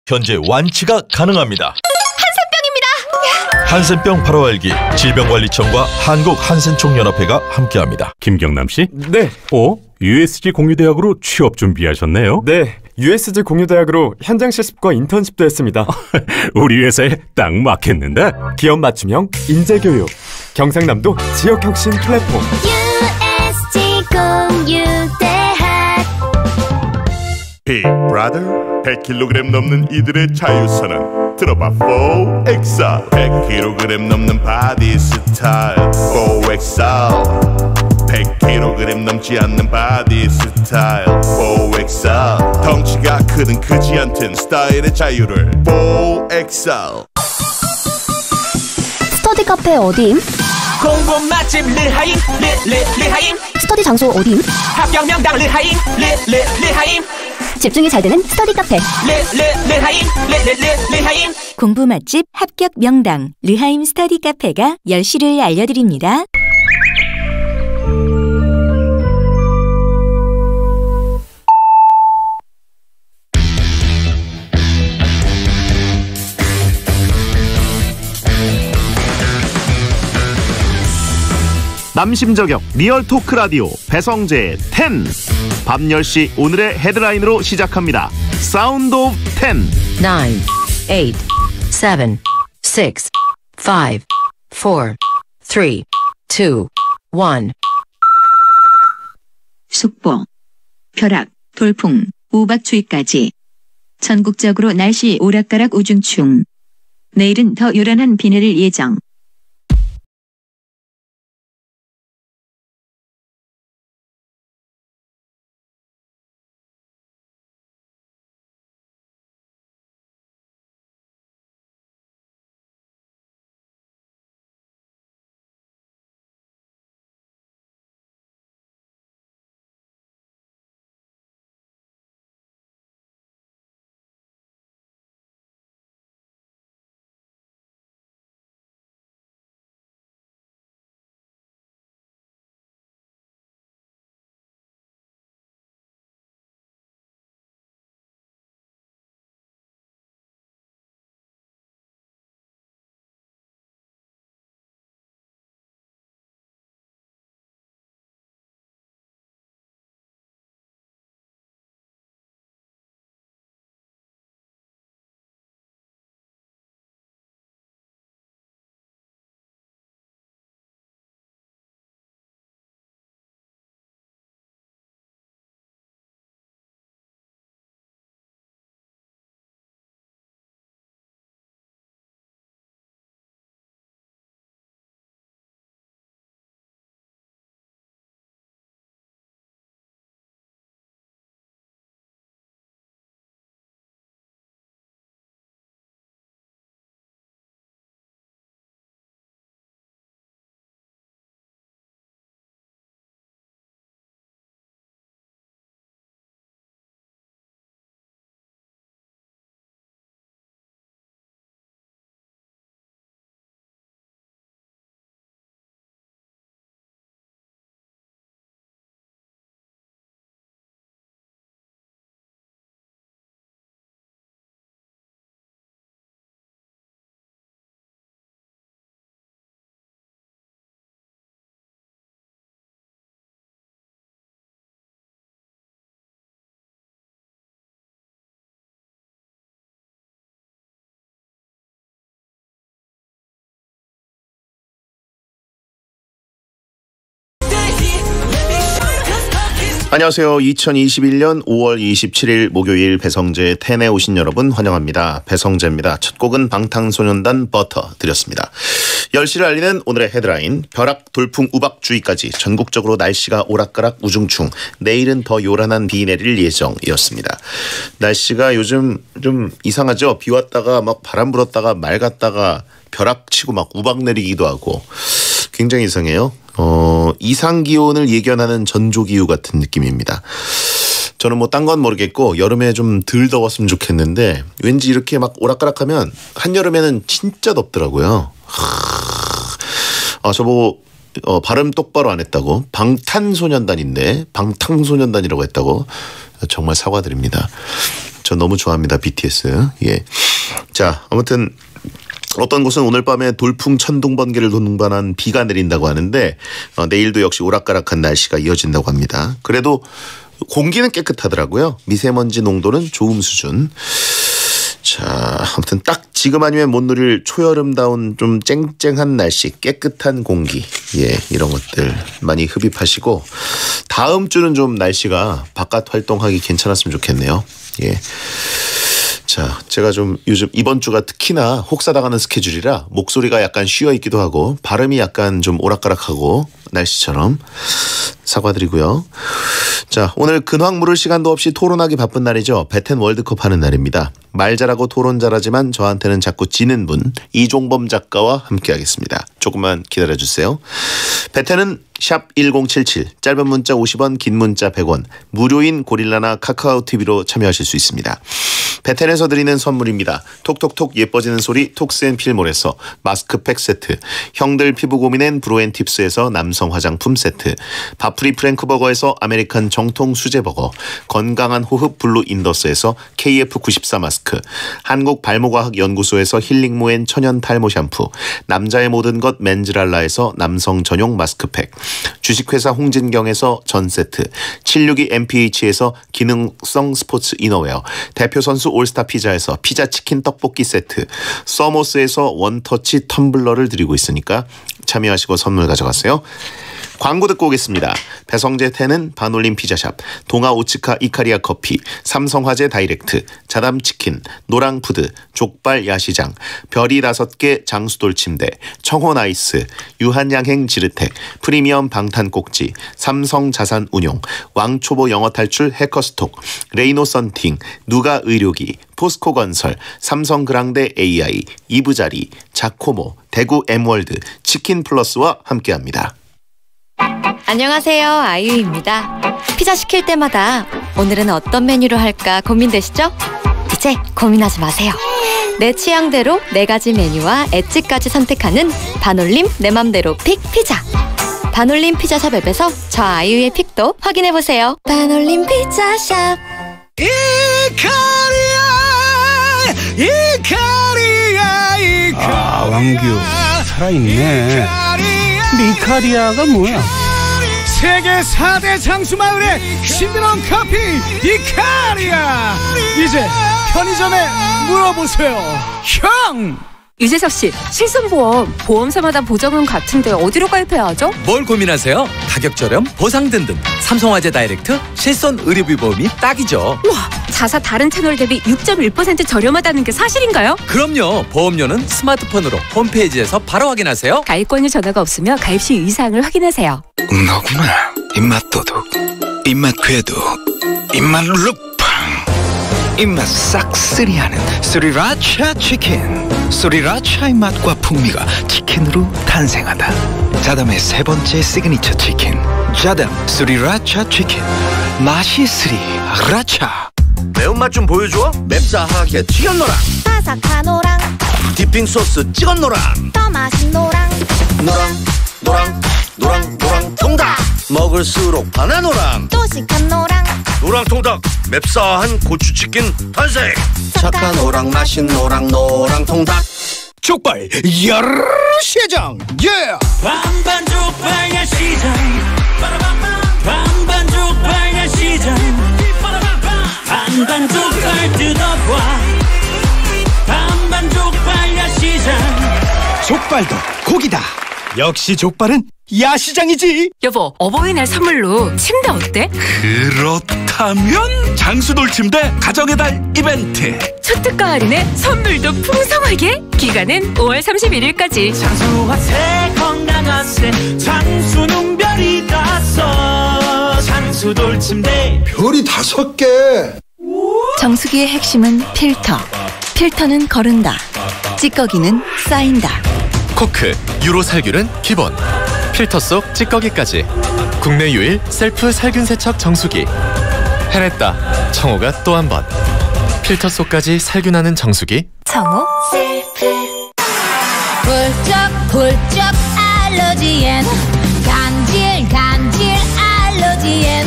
현재 완치가 가능합니다. 한센병 바로 알기 질병관리청과 한국한센총연합회가 함께합니다. 김경남 씨? 네. USG 공유대학으로 취업 준비하셨네요? 네. USG 공유대학으로 현장 실습과 인턴십도 했습니다. 우리 회사에 딱 맞겠는데? 기업 맞춤형 인재교육. 경상남도 지역혁신 플랫폼. USG 공유대학. Hey brother, 100kg 넘는 이들의 자유선언 들어봐 4XL 100kg 넘는 바디 스타일 4XL 100kg 넘지 않는 바디 스타일 4XL 덩치가 크든 크지 않든 스타일의 자유를 4XL. 스터디 카페 어디임? 공부 맛집 르하임 르하임. 스터디 장소 어디임? 합격 명당 르하임 르하임. 집중이 잘 되는 스터디 카페 르하임 르하임. 공부 맛집 합격 명당 르하임 스터디 카페가 10시를 알려드립니다. 남심저격 리얼 토크 라디오 배성재의 10. 밤 10시 오늘의 헤드라인으로 시작합니다. 사운드 오브 10. 9, 8, 7, 6, 5, 4, 3, 2, 1. 속보, 벼락, 돌풍, 우박추위까지 전국적으로 날씨 오락가락 우중충. 내일은 더 요란한 비 내릴 예정. 안녕하세요. 2021년 5월 27일 목요일 배성재 10에 오신 여러분 환영합니다. 배성재입니다. 첫 곡은 방탄소년단 버터 드렸습니다. 10시를 알리는 오늘의 헤드라인, 벼락, 돌풍, 우박주의까지 전국적으로 날씨가 오락가락 우중충, 내일은 더 요란한 비 내릴 예정이었습니다. 날씨가 요즘 좀 이상하죠. 비 왔다가 막 바람 불었다가 맑았다가 벼락 치고 막 우박 내리기도 하고 굉장히 이상해요. 이상기온을 예견하는 전조기후 같은 느낌입니다. 저는 뭐 딴 건 모르겠고 여름에 좀 덜 더웠으면 좋겠는데 왠지 이렇게 막 오락가락하면 한여름에는 진짜 덥더라고요. 저보고 발음 똑바로 안 했다고, 방탄소년단인데 방탄소년단이라고 했다고 정말 사과드립니다. 저 너무 좋아합니다. BTS. 예. 자, 아무튼 어떤 곳은 오늘 밤에 돌풍 천둥 번개를 동반한 비가 내린다고 하는데 내일도 역시 오락가락한 날씨가 이어진다고 합니다. 그래도 공기는 깨끗하더라고요. 미세먼지 농도는 좋음 수준. 자, 아무튼 딱 지금 아니면 못 누릴 초여름다운 좀 쨍쨍한 날씨, 깨끗한 공기, 예, 이런 것들 많이 흡입하시고 다음 주는 좀 날씨가 바깥 활동하기 괜찮았으면 좋겠네요. 예. 자, 제가 좀 요즘 이번 주가 특히나 혹사당하는 스케줄이라 목소리가 약간 쉬어 있기도 하고 발음이 약간 좀 오락가락하고 날씨처럼 사과드리고요. 자, 오늘 근황 물을 시간도 없이 토론하기 바쁜 날이죠. 배텐 월드컵 하는 날입니다. 말 잘하고 토론 잘하지만 저한테는 자꾸 지는 분 이종범 작가와 함께하겠습니다. 조금만 기다려주세요. 배텐은 샵 1077 짧은 문자 50원 긴 문자 100원 무료인 고릴라나 카카오TV로 참여하실 수 있습니다. 배텐에서 드리는 선물입니다. 톡톡톡 예뻐지는 소리 톡스앤필몰에서 마스크팩 세트, 형들 피부 고민엔 브로앤팁스에서 남성 화장품 세트, 바프리 프랭크버거에서 아메리칸 정통 수제버거, 건강한 호흡 블루 인더스에서 KF94 마스크, 한국 발모과학 연구소에서 힐링모엔 천연 탈모 샴푸, 남자의 모든 것 맨즈랄라에서 남성 전용 마스크팩, 주식회사 홍진경에서 전세트, 762MPH에서 기능성 스포츠 이너웨어, 대표 선수 올스타 피자에서 피자 치킨 떡볶이 세트, 서모스에서 원터치 텀블러를 드리고 있으니까 참여하시고 선물 가져가세요. 광고 듣고 오겠습니다. 배성재 텐은 반올림 피자샵, 동아 오츠카 이카리아 커피, 삼성화재 다이렉트, 자담치킨, 노랑푸드, 족발 야시장, 별이 5개 장수돌 침대, 청혼아이스, 유한양행 지르텍, 프리미엄 방탄꼭지, 삼성자산운용, 왕초보 영어탈출 해커스톡, 레이노 썬팅, 누가 의료기, 포스코건설, 삼성그랑데 AI, 이부자리, 자코모, 대구 M월드, 치킨플러스와 함께합니다. 안녕하세요, 아이유입니다. 피자 시킬 때마다 오늘은 어떤 메뉴로 할까 고민되시죠? 이제 고민하지 마세요. 내 취향대로 4가지 메뉴와 엣지까지 선택하는 반올림 내 맘대로 픽 피자. 반올림 피자샵 앱에서 저 아이유의 픽도 확인해보세요. 반올림 피자샵. 이카리아. 아, 왕규 살아있네. 이카리아가 뭐야? 세계 4대 장수마을의 신비로운 커피 이카리아. 이제 편의점에 물어보세요. 형! 유재석 씨, 실손보험 보험사마다 보장은 같은데 어디로 가입해야 하죠? 뭘 고민하세요? 가격 저렴, 보상 든든. 삼성화재 다이렉트 실손 의료비 보험이 딱이죠. 와, 자사 다른 채널 대비 6.1% 저렴하다는 게 사실인가요? 그럼요. 보험료는 스마트폰으로 홈페이지에서 바로 확인하세요. 가입권유 전화가 없으며 가입 시 의사항을 확인하세요. 너구나. 입맛 도둑, 입맛 궤도, 입맛 루팡, 입맛 싹쓸이하는 스리라차 치킨. 스리라차의 맛과 풍미가 치킨으로 탄생하다. 자담의 3번째 시그니처 치킨, 자담 스리라차 치킨. 맛이 스리라차. 매운맛 좀 보여줘. 맵싸하게 튀겼노랑, 바삭하노랑, 디핑 소스 찍었노랑, 더 맛있노랑, 노랑 통닭. 먹을수록 바나노랑, 또 시큰 노랑, 노랑통닭. 맵싸한 고추치킨 탄생. 착한 노랑 맛인 노랑 통닭. 족발 야르르 시장. 예. 반반 족발 야시장. 반반 족발 야시장. 반반 족발 뜯어봐. 반반 족발 야시장. 족발도 고기다. 역시 족발은 야시장이지. 여보, 어버이날 선물로 침대 어때? 그렇다면 장수돌 침대 가정의 달 이벤트. 초특가 할인에 선물도 풍성하게. 기간은 5월 31일까지. 장수하세 건강하세 장수는 별이 5. 장수돌 침대 별이 5개. 정수기의 핵심은 필터. 필터는 거른다. 찌꺼기는 쌓인다. 코크, 유로 살균은 기본. 필터 속 찌꺼기까지. 국내 유일 셀프 살균 세척 정수기. 해냈다. 청호가 또 한 번. 필터 속까지 살균하는 정수기. 청호 셀프. 훌쩍 알러지엔 간질 알러지엔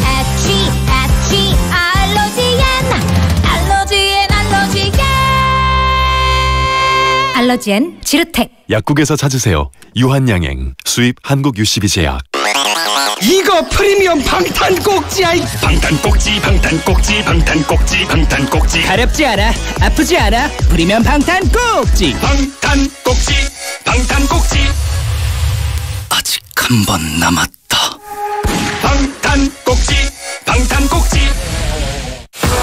애취 알러지엔 알러지엔 지르텍. 약국에서 찾으세요. 유한양행 수입 한국 UCB 제약. 이거 프리미엄 방탄 꼭지야. 방탄 꼭지 방탄 꼭지 방탄 꼭지 방탄 꼭지. 가렵지 않아, 아프지 않아. 프리미엄 방탄 꼭지. 방탄 꼭지 방탄 꼭지. 아직 한 번 남았다. 방탄 꼭지 방탄 꼭지.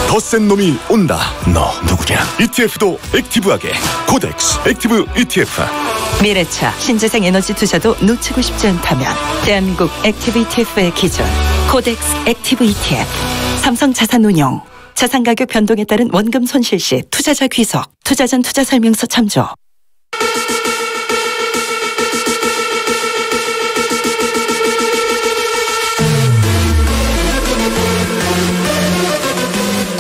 더 센 놈이 온다. 너 누구냐? ETF도 액티브하게. 코덱스 액티브 ETF. 미래차 신재생 에너지 투자도 놓치고 싶지 않다면 대한민국 액티브 ETF의 기준 코덱스 액티브 ETF. 삼성자산운용. 자산가격 변동에 따른 원금 손실 시 투자자 귀속. 투자 전 투자 설명서 참조.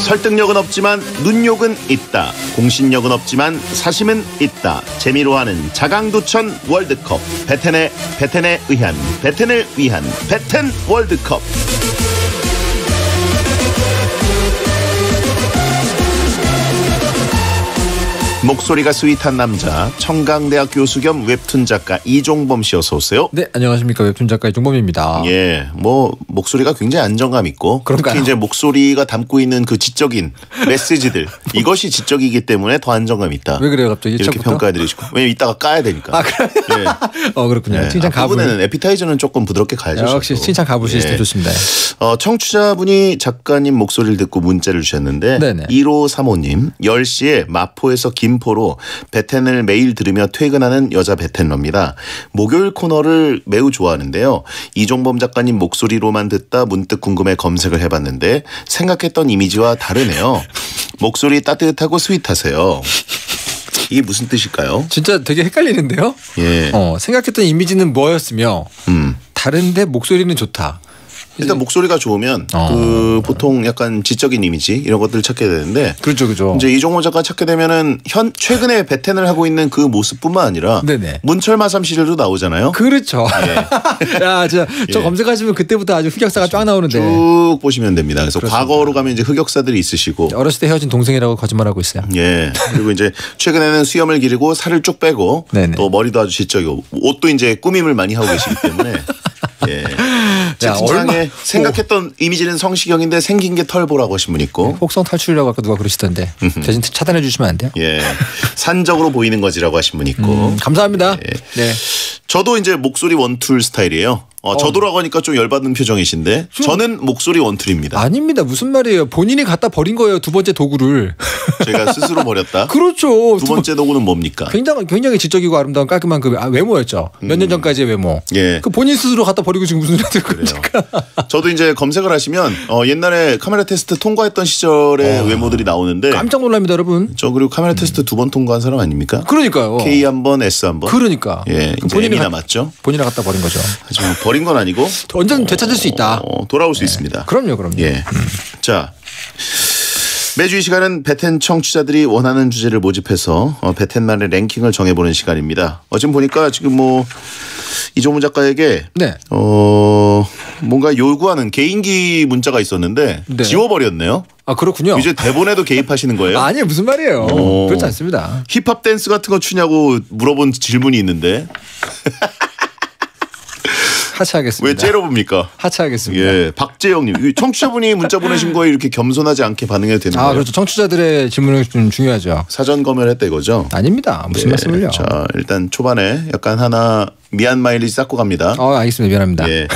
설득력은 없지만 눈욕은 있다. 공신력은 없지만 사심은 있다. 재미로 하는 자강두천 월드컵. 베텐에 의한 베텐을 위한 베텐 월드컵. 목소리가 스윗한 남자, 청강대학 교수 겸 웹툰 작가 이종범 씨 어서 오세요. 네, 안녕하십니까. 웹툰 작가 이종범입니다. 예, 목소리가 굉장히 안정감 있고, 그런가요? 특히 이제 목소리가 담고 있는 그 지적인 메시지들 이것이 지적이기 때문에 더 안정감 있다. 왜 그래요, 갑자기? 이렇게 첫부터? 평가해드리시고, 왜냐면 이따가 까야 되니까. 아, 그래요? 예. 그렇군요. 예. 칭찬 가불. 부분에는 에피타이저는 조금 부드럽게 가야죠. 역시 칭찬 가불 시스템 좋습니다. 청취자분이 작가님 목소리를 듣고 문자를 주셨는데, 네네. 1535님 10시에 마포에서 김포로 베텐을 매일 들으며 퇴근하는 여자 베텐러입니다. 목요일 코너를 매우 좋아하는데요. 이종범 작가님 목소리로만 듣다 문득 궁금해 검색을 해봤는데 생각했던 이미지와 다르네요. 목소리 따뜻하고 스윗하세요. 이게 무슨 뜻일까요? 진짜 되게 헷갈리는데요. 예. 생각했던 이미지는 뭐였으며 다른데 목소리는 좋다. 일단 목소리가 좋으면 그 보통 약간 지적인 이미지 이런 것들을 찾게 되는데 그렇죠. 이제 이종호 작가 찾게 되면은 최근에 베텐을 하고 있는 그 모습뿐만 아니라 네네. 문철마삼 시절도 나오잖아요. 그렇죠. 예. 야, 저 검색하시면 그때부터 아주 흑역사가 쫙 나오는데 쭉 보시면 됩니다. 그래서 그렇습니다. 과거로 가면 이제 흑역사들이 있으시고 어렸을 때 헤어진 동생이라고 거짓말하고 있어요. 예. 그리고 이제 최근에는 수염을 기르고 살을 쭉 빼고 네네. 또 머리도 아주 지적이고 옷도 이제 꾸밈을 많이 하고 계시기 때문에 예. 채팅창에 생각했던 이미지는 성시경인데 생긴 게 털보라고 하신 분 있고 혹성 탈출이라고 아까 누가 그러시던데 대신 차단해 주시면 안 돼요? 예. 산적으로 보이는 거지라고 하신 분 있고 감사합니다. 예. 네. 저도 이제 목소리 원툴 스타일이에요. 저도라고 하니까 좀 열받는 표정이신데 저는 목소리 원툴입니다. 아닙니다. 무슨 말이에요. 본인이 갖다 버린 거예요. 두 번째 도구를. 제가 스스로 버렸다. 그렇죠. 두 번째 도구는 뭡니까? 굉장히 지적이고 아름다운 깔끔한 그 외모였죠. 몇 년 전까지의 외모. 예. 그 본인 스스로 갖다 버리고 지금 무슨 소리 하는 겁니까? 저도 이제 검색을 하시면 옛날에 카메라 테스트 통과했던 시절의 외모들이 나오는데 깜짝 놀랍니다, 여러분. 저 그리고 카메라 테스트 2번 통과한 사람 아닙니까? 그러니까요. K 한 번, S 한 번. 그러니까. 예, 그 본인이 남았죠. 본인이 갖다 버린 거죠. 하지만 버린 건 아니고 언제든 되찾을 수 있다. 돌아올 수 있습니다. 그럼요. 예. 자. 매주 이 시간은 베텐 청취자들이 원하는 주제를 모집해서 베텐만의 랭킹을 정해보는 시간입니다. 지금 보니까 지금 이종문 작가에게 네. 뭔가 요구하는 개인기 문자가 있었는데 네. 지워버렸네요. 아, 그렇군요. 이제 대본에도 개입하시는 거예요? 아니요, 무슨 말이에요. 그렇지 않습니다. 힙합 댄스 같은 거 추냐고 물어본 질문이 있는데 하차하겠습니다. 왜 째려봅니까? 하차하겠습니다. 예, 박재영님, 청취자분이 문자 보내신 거에 이렇게 겸손하지 않게 반응해도 되는 거예요? 그렇죠. 청취자들의 질문은 좀 중요하죠. 사전 검열했다 이거죠? 아닙니다. 무슨 말씀을요? 자, 일단 초반에 약간 하나 미안 마일리지 쌓고 갑니다. 알겠습니다. 미안합니다. 예.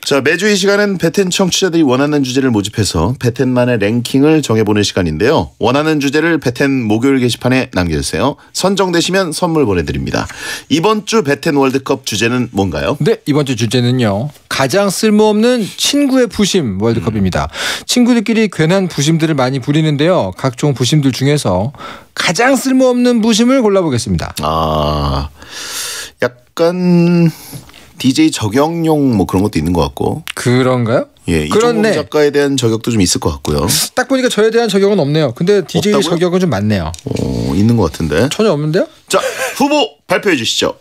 자, 매주 이 시간은 베텐 청취자들이 원하는 주제를 모집해서 베텐만의 랭킹을 정해보는 시간인데요. 원하는 주제를 베텐 목요일 게시판에 남겨주세요. 선정되시면 선물 보내드립니다. 이번 주 베텐 월드컵 주제는 뭔가요? 네, 이번 주 주제는요. 가장 쓸모없는 친구의 부심 월드컵입니다. 친구들끼리 괜한 부심들을 많이 부리는데요. 각종 부심들 중에서 가장 쓸모없는 부심을 골라보겠습니다. 약간 DJ 저격용 그런 것도 있는 것 같고. 그런가요? 예, 이종범 작가에 대한 저격도 좀 있을 것 같고요. 딱 보니까 저에 대한 저격은 없네요. 근데 DJ 없다고요? 저격은 좀 많네요. 있는 것 같은데. 전혀 없는데요? 자, 후보 발표해 주시죠.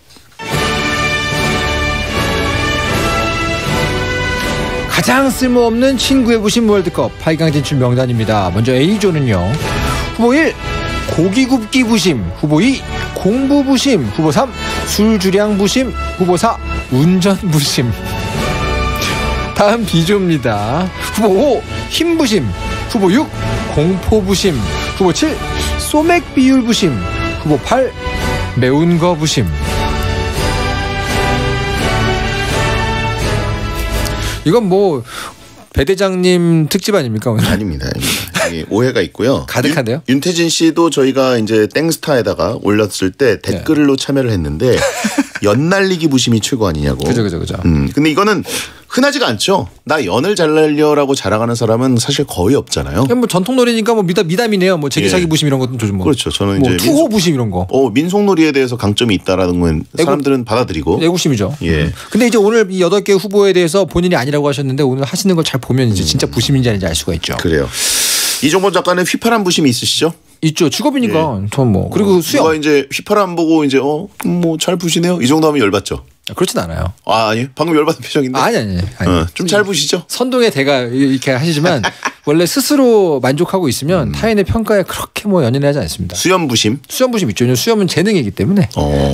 가장 쓸모없는 친구의 부심 월드컵 8강 진출 명단입니다. 먼저 A조는요. 후보 1 고기 굽기 부심, 후보 2 공부 부심. 후보 3. 술 주량 부심. 후보 4. 운전 부심. 다음 비조입니다. 후보 5. 힘 부심. 후보 6. 공포 부심. 후보 7. 소맥 비율 부심. 후보 8. 매운 거 부심. 이건 뭐 배 대장님 특집 아닙니까 오늘? 아닙니다. 오해가 있고요. 가득한데요? 윤태진 씨도 저희가 이제 땡스타에다가 올렸을 때 댓글로 참여를 했는데 연날리기 부심이 최고 아니냐고. 그죠. 근데 이거는 흔하지가 않죠. 나 연을 잘 날려라고 자랑하는 사람은 사실 거의 없잖아요. 뭐 전통놀이니까 뭐 미담이네요. 뭐 제기차기 부심 이런 것도 좀 뭐. 그렇죠. 저는 뭐 이제 투호 부심 이런 거. 민속놀이에 대해서 강점이 있다라는 건 사람들은 받아들이고. 애국심이죠. 예. 근데 이제 오늘 이 8개 후보에 대해서 본인이 아니라고 하셨는데 오늘 하시는 걸 잘 보면 이제 진짜 부심인지 아닌지 알 수가 있죠. 그래요. 이종범 작가는 휘파람 부심이 있으시죠? 있죠. 직업이니까. 전 뭐. 그리고 수영. 누가 이제 휘파람 보고 이제 뭐 잘 부시네요. 이 정도 하면 열받죠. 그렇진 않아요. 아니 방금 열받은 표정인데. 아니. 좀 잘 부시죠. 선동의 대가 이렇게 하시지만 원래 스스로 만족하고 있으면 타인의 평가에 그렇게 뭐 연연하지 않습니다. 수염 부심 있죠. 수염은 재능이기 때문에.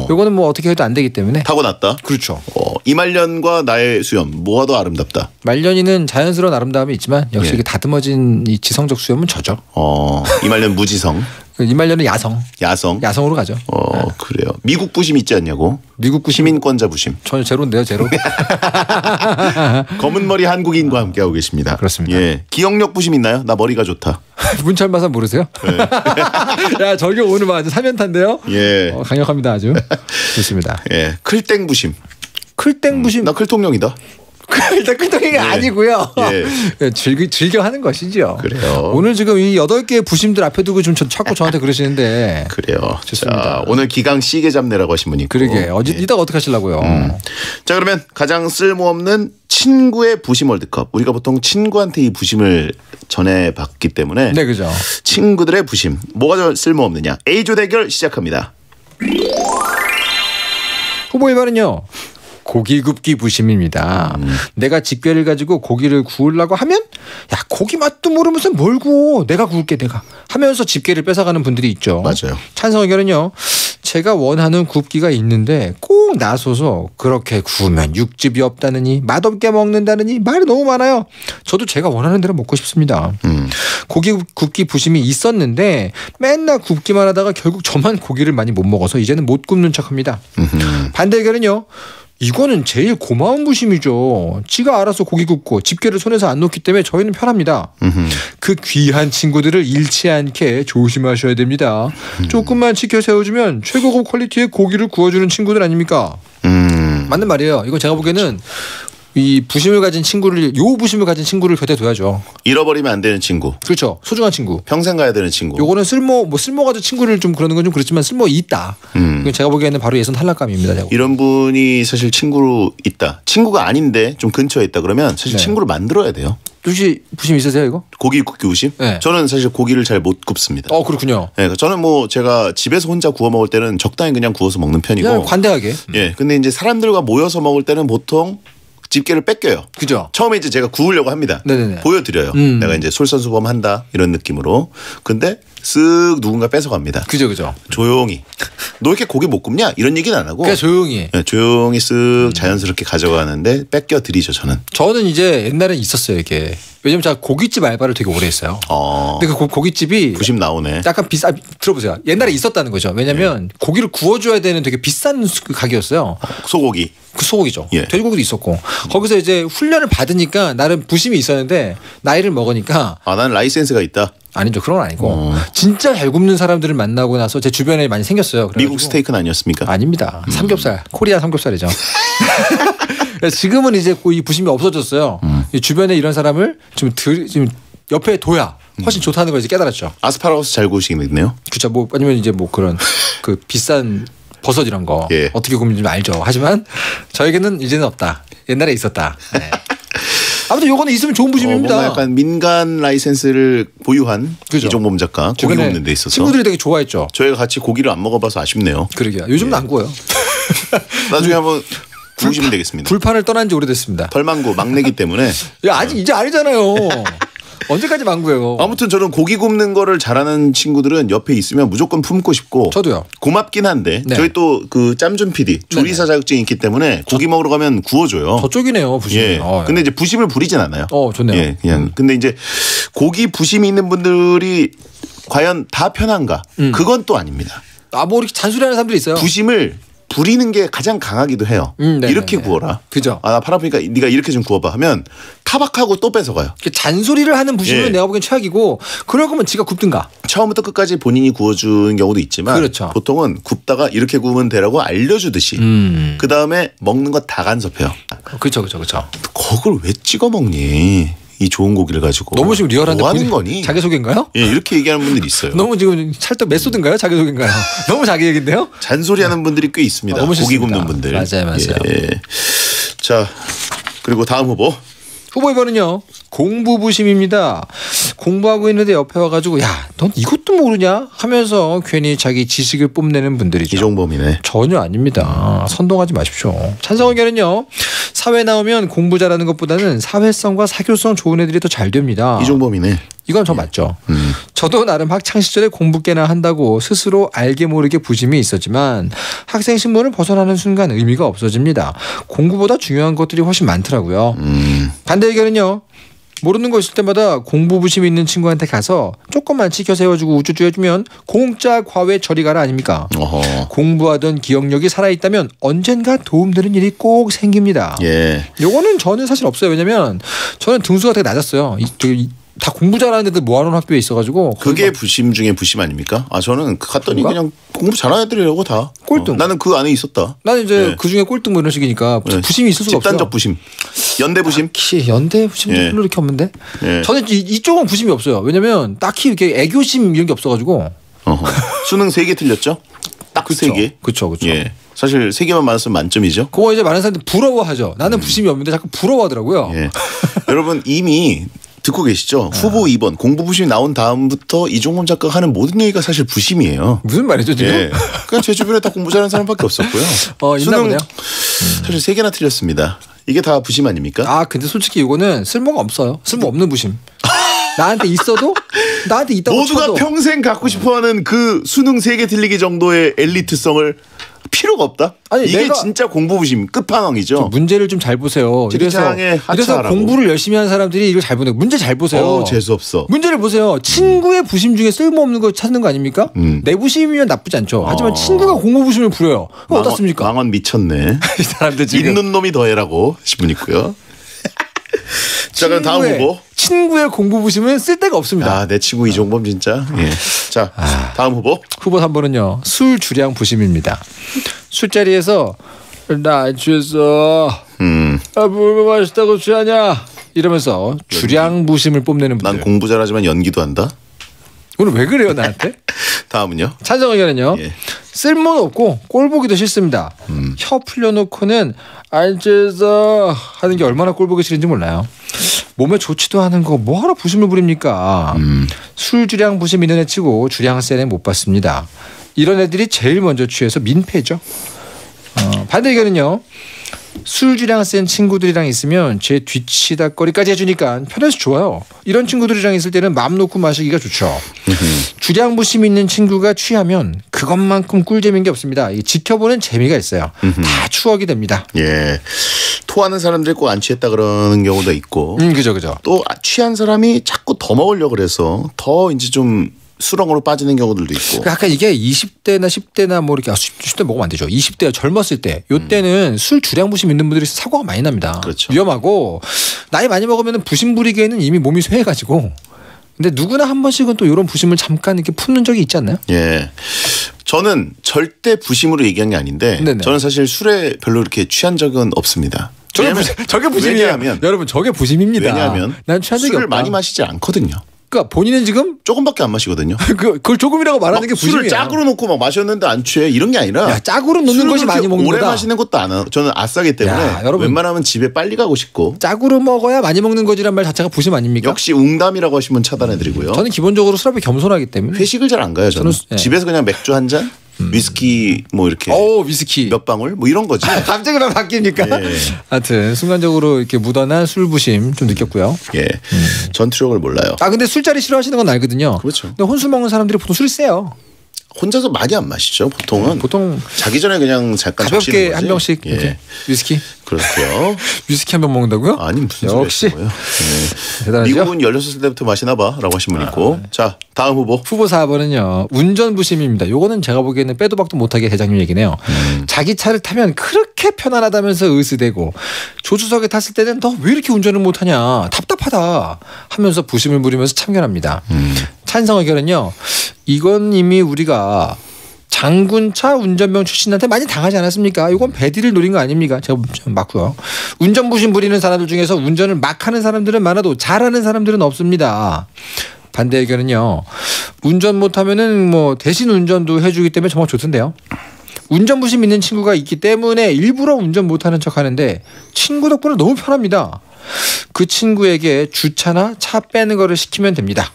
요거는 뭐 어떻게 해도 안 되기 때문에. 타고났다. 그렇죠. 이말년과 나의 수염 뭐가 더 아름답다. 말년이는 자연스러운 아름다움이 있지만 역시 이게 다듬어진 이 지성적 수염은 저죠. 이말년 무지성. 이말년은 야성으로 가죠. 그래요. 미국 부심 있지 않냐고. 미국 부심. 시민권자 부심. 전혀 제로인데요. 제로. 검은 머리 한국인과 함께하고 계십니다. 그렇습니다. 예. 기억력 부심 있나요? 나 머리가 좋다. 문철마사 모르세요? 네. 야 저기 오늘 아주 3연타인데요. 예. 강력합니다 아주. 좋습니다. 예. 클땡 부심. 클땡 부심. 나 클통령이다. 일단 클통령이 아니고요. 즐겨 하는 것이죠. 그래요. 오늘 지금 이 8개의 부심들 앞에 두고 좀 자꾸 저한테 그러시는데. 그래요. 좋습니다. 자, 오늘 기강 시계 잡내라고 하신 분이 있고. 그러게. 이따가 어떻게 하시려고요? 자 그러면 가장 쓸모없는 친구의 부심 월드컵. 우리가 보통 친구한테 이 부심을 전해봤기 때문에. 네, 그죠. 친구들의 부심. 뭐가 쓸모없느냐. A조 대결 시작합니다. 후보 1번은요. 고기 굽기 부심입니다. 내가 집게를 가지고 고기를 구우려고 하면 야 고기 맛도 모르면서 뭘 구워. 내가 구울게 내가. 하면서 집게를 뺏어가는 분들이 있죠. 맞아요. 찬성 의견은요. 제가 원하는 굽기가 있는데 꼭 나서서 그렇게 구우면 육즙이 없다느니 맛없게 먹는다느니 말이 너무 많아요. 저도 제가 원하는 대로 먹고 싶습니다. 고기 굽기 부심이 있었는데 맨날 굽기만 하다가 결국 저만 고기를 많이 못 먹어서 이제는 못 굽는 척합니다. 반대 의견은요. 이거는 제일 고마운 부심이죠. 지가 알아서 고기 굽고 집게를 손에서 안 놓기 때문에 저희는 편합니다. 그 귀한 친구들을 잃지 않게 조심하셔야 됩니다. 조금만 지켜 세워주면 최고급 퀄리티의 고기를 구워주는 친구들 아닙니까? 맞는 말이에요. 이건 제가 보기에는 이 부심을 가진 친구를 곁에 둬야죠. 잃어버리면 안 되는 친구. 그렇죠. 소중한 친구. 평생 가야 되는 친구. 요거는 쓸모 가지고 친구를 좀 그러는 건 좀 그렇지만 쓸모 있다. 이건 제가 보기에는 바로 예선 탈락감입니다. 제가. 이런 분이 사실 친구로 있다. 친구가 아닌데 좀 근처에 있다 그러면 사실 친구를 만들어야 돼요. 혹시 부심 있으세요 이거? 고기 굽기 부심? 네. 저는 사실 고기를 잘 못 굽습니다. 그렇군요. 네, 저는 뭐 제가 집에서 혼자 구워 먹을 때는 적당히 그냥 구워서 먹는 편이고. 그냥 관대하게. 예. 근데 이제 사람들과 모여서 먹을 때는 보통 집게를 뺏겨요. 그죠. 처음에 이제 제가 구우려고 합니다. 네네네. 보여드려요. 내가 이제 솔선수범한다 이런 느낌으로. 근데 쓱 누군가 뺏어갑니다. 그죠. 조용히. 너 이렇게 고기 못 굽냐? 이런 얘기는 안 하고. 그냥 조용히. 네, 조용히 쓱 자연스럽게 가져가는데 뺏겨드리죠 저는. 저는 이제 옛날에 있었어요 이게. 왜냐면 제가 고깃집 알바를 되게 오래 했어요. 근데 그 고깃집이 부심 나오네. 약간 들어보세요. 옛날에 있었다는 거죠. 왜냐면 고기를 구워줘야 되는 되게 비싼 가게였어요. 소고기. 그 소고기죠. 돼지고기도 있었고 거기서 이제 훈련을 받으니까 나름 부심이 있었는데 나이를 먹으니까 난 라이센스가 있다. 아니죠. 그런 건 아니고 진짜 잘 굽는 사람들을 만나고 나서 제 주변에 많이 생겼어요. 미국 스테이크는 아니었습니까? 아닙니다. 삼겹살. 코리아 삼겹살이죠. 지금은 이제 이 부심이 없어졌어요. 이 주변에 이런 사람을 좀 옆에 둬야 훨씬 좋다는 걸 이제 깨달았죠. 아스파라거스 잘 구우시겠네요. 그렇죠. 뭐 아니면 이제 뭐 그런 그 비싼 버섯 이런 거 어떻게 구우면 좀 알죠. 하지만 저에게는 이제는 없다. 옛날에 있었다. 네. 아무튼 요거는 있으면 좋은 부심입니다. 뭔가 약간 민간 라이센스를 보유한 이종범 작가 고기 굽는 데 있어서 친구들이 되게 좋아했죠. 저희가 같이 고기를 안 먹어봐서 아쉽네요. 그러게요. 요즘은 안 구워요. 나중에 한번 구우시면 되겠습니다. 불판을 떠난 지 오래됐습니다. 덜망구 막내기 때문에. 야 아직 이제 아니잖아요. 언제까지 망구예요? 아무튼 저는 고기 굽는 거를 잘하는 친구들은 옆에 있으면 무조건 품고 싶고. 저도요. 고맙긴 한데 네. 저희 또 그 짬준 PD 조리사 자격증이 있기 때문에 고기 먹으러 가면 구워줘요. 저쪽이네요, 부심. 예. 근데 이제 부심을 부리진 않아요. 좋네요. 예, 그냥 근데 이제 고기 부심이 있는 분들이 과연 다 편한가? 그건 또 아닙니다. 뭐 이렇게 잔소리하는 사람들이 있어요. 부심을 부리는 게 가장 강하기도 해요. 이렇게 구워라. 그죠. 나 팔 아프니까 네가 이렇게 좀 구워봐 하면 타박하고 또 뺏어가요. 잔소리를 하는 부심은 내가 보기엔 최악이고 그럴 거면 지가 굽든가. 처음부터 끝까지 본인이 구워주는 경우도 있지만 그렇죠. 보통은 굽다가 이렇게 구우면 되라고 알려주듯이 그다음에 먹는 거 다 간섭해요. 그렇죠. 그걸 왜 찍어 먹니? 이 좋은 고기를 가지고 너무 지금 리얼한데 뭐 하는 거니? 자기소개인가요? 예, 이렇게 얘기하는 분들이 있어요. 너무 지금 찰떡 메소드인가요? 자기소개인가요? 너무 자기 얘기인데요? 잔소리하는 분들이 꽤 있습니다. 너무 고기 굽는 분들. 맞아요. 예. 자, 그리고 다음 후보. 후보 2번은요. 공부부심입니다. 공부하고 있는데 옆에 와가지고 야, 넌 이것도 모르냐? 하면서 괜히 자기 지식을 뽐내는 분들이죠. 이종범이네. 전혀 아닙니다. 선동하지 마십시오. 찬성 의견은요. 사회 나오면 공부 잘하는 것보다는 사회성과 사교성 좋은 애들이 더 잘 됩니다. 이종범이네. 이건 저 맞죠. 저도 나름 학창시절에 공부 꽤나 한다고 스스로 알게 모르게 부심이 있었지만 학생 신분을 벗어나는 순간 의미가 없어집니다. 공부보다 중요한 것들이 훨씬 많더라고요. 반대 의견은요. 모르는 거 있을 때마다 공부 부심이 있는 친구한테 가서 조금만 지켜 세워주고 우쭈쭈 해주면 공짜 과외 저리 가라 아닙니까? 공부하던 기억력이 살아있다면 언젠가 도움되는 일이 꼭 생깁니다. 예. 요거는 저는 사실 없어요. 왜냐면 저는 등수가 되게 낮았어요. 다 공부 잘하는 애들 모아놓은 학교에 있어가지고. 그게 부심 중에 부심 아닙니까? 저는 갔더니 그냥 공부 잘하는 애들이라고 다. 꼴등. 나는 그 안에 있었다. 나는 이제 그 중에 꼴등 뭐 이런 식이니까 부심이 있을 수가 없어요. 집단적 부심. 연대 부심. 연대 부심도 별로 이렇게 없는데. 저는 이쪽은 부심이 없어요. 왜냐면 딱히 이렇게 애교심 이런 게 없어가지고. 수능 3개 틀렸죠? 딱 3개. 그렇죠. 예. 사실 3개만 맞았으면 만점이죠. 그거 이제 많은 사람들이 부러워하죠. 나는 부심이 없는데 자꾸 부러워하더라고요. 예. 여러분 이미 듣고 계시죠? 후보 2번 공부 부심이 나온 다음부터 이종범 작가가 하는 모든 얘기가 사실 부심이에요. 무슨 말이죠 지금? 예. 그냥 제 주변에 다 공부 잘하는 사람밖에 없었고요. 있나 보네요. 사실 3개나 틀렸습니다. 이게 다 부심 아닙니까? 근데 솔직히 이거는 쓸모가 없어요. 쓸모 없는 부심. 나한테 있어도 나한테 있다고 모두가 쳐도. 평생 갖고 싶어하는 그 수능 3개 틀리기 정도의 엘리트성을 필요가 없다? 이게 진짜 공부 부심 끝판왕이죠. 문제를 좀 잘 보세요. 이래서 공부를 열심히 하는 사람들이 이걸 잘 보는 문제 잘 보세요. 재수없어. 문제를 보세요. 친구의 부심 중에 쓸모없는 거 찾는 거 아닙니까? 내 부심이면 나쁘지 않죠. 하지만 친구가 공부 부심을 부려요. 그거 어떻습니까? 망언 미쳤네. 이 사람들 지금. 있는 놈이 더해라고 하신 분 있고요. 자, 그럼 다음 후보. 친구의 공부 부심은 쓸 데가 없습니다. 내 친구 이종범 진짜. 예. 자, 다음 후보. 후보 3번은요. 술 주량 부심입니다. 술자리에서 나 취했어. 뭘 마시다고 취하냐. 이러면서 주량 부심을 뽐내는 분들. 난 공부 잘하지만 연기도 한다. 오늘 왜 그래요 나한테? 다음은요. 찬성 의견은요. 쓸모는 없고 꼴보기도 싫습니다. 혀 풀려놓고는 앉아서 하는 게 얼마나 꼴보기 싫은지 몰라요. 몸에 좋지도 않은 거 뭐하러 부심을 부립니까? 술 주량 부심 있는 애 치고 주량 센 애 못 봤습니다. 이런 애들이 제일 먼저 취해서 민폐죠. 반대 의견은요. 술 주량 센 친구들이랑 있으면 제 뒤치다거리까지 해주니까 편해서 좋아요. 이런 친구들이랑 있을 때는 마음 놓고 마시기가 좋죠. 주량 부심 있는 친구가 취하면 그것만큼 꿀잼인 게 없습니다. 지켜보는 재미가 있어요. 다 추억이 됩니다. 예. 토하는 사람들이 꼭 안 취했다 그러는 경우도 있고. 그죠. 또 취한 사람이 자꾸 더 먹으려고 그래서 더 이제 좀 수렁으로 빠지는 경우들도 있고. 아까 이게 20대나 10대나 뭐 이렇게 10대 먹으면 안 되죠. 20대 젊었을 때 요때는 술 주량 부심 있는 분들이 사고가 많이 납니다. 그렇죠. 위험하고 나이 많이 먹으면 부심 부리기에는 이미 몸이 쇠해가지고. 근데 누구나 한 번씩은 또 이런 부심을 잠깐 이렇게 푸는 적이 있지 않나요? 예. 저는 절대 부심으로 얘기한 게 아닌데 저는 사실 술에 별로 이렇게 취한 적은 없습니다. 저게 부심이에요. 왜냐하면 여러분 저게 부심입니다. 왜냐하면 난 취한 적이 술을 없다. 많이 마시지 않거든요. 그러니까 본인은 지금 조금밖에 안 마시거든요. 그걸 조금이라고 말하는 게 부심이에요. 술을 짝으로 놓고 막 마셨는데 안 취해 이런 게 아니라 짝으로 놓는 것이 많이 먹는 오래 거다. 마시는 것도 안 해요. 저는 아싸기 때문에 여러분, 웬만하면 집에 빨리 가고 싶고 짝으로 먹어야 많이 먹는 거지란 말 자체가 부심 아닙니까? 역시 웅담이라고 하시면 차단해드리고요. 저는 기본적으로 술 앞에 겸손하기 때문에 회식을 잘 안 가요. 저는 집에서 그냥 맥주 한 잔 위스키 뭐 이렇게 위스키 몇 방울 뭐 이런 거지. 갑자기 막 바뀝니까? 예. 하여튼 순간적으로 이렇게 묻어난 술부심 좀 느꼈고요. 예. 전투력을 몰라요. 근데 술자리 싫어하시는 건 알거든요. 그렇죠. 근데 혼술 먹는 사람들이 보통 술이 세요. 혼자서 많이 안 마시죠. 보통은. 보통 자기 전에 그냥 잠깐 가볍게 한 병씩. 예. 위스키. 그렇죠. 위스키 한 병 먹는다고요? 아니 무슨 역시 소리예요. 네. 대단하죠. 미국은 16살 때부터 마시나 봐라고 하신 분 있고. 자 다음 후보. 후보 4번은요. 운전부심입니다. 요거는 제가 보기에는 빼도 박도 못하게 회장님 얘기네요. 자기 차를 타면 그렇게 편안하다면서 으스대고 조수석에 탔을 때는 너 왜 이렇게 운전을 못하냐 답답하다 하면서 부심을 부리면서 참견합니다. 찬성 의견은요. 이건 이미 우리가 장군차 운전병 출신한테 많이 당하지 않았습니까? 이건 배디를 노린 거 아닙니까? 제가 맞고요. 운전부심 부리는 사람들 중에서 운전을 막 하는 사람들은 많아도 잘하는 사람들은 없습니다. 반대 의견은요. 운전 못하면은 뭐 대신 운전도 해주기 때문에 정말 좋던데요. 운전부심 있는 친구가 있기 때문에 일부러 운전 못하는 척하는데 친구 덕분에 너무 편합니다. 그 친구에게 주차나 차 빼는 거를 시키면 됩니다.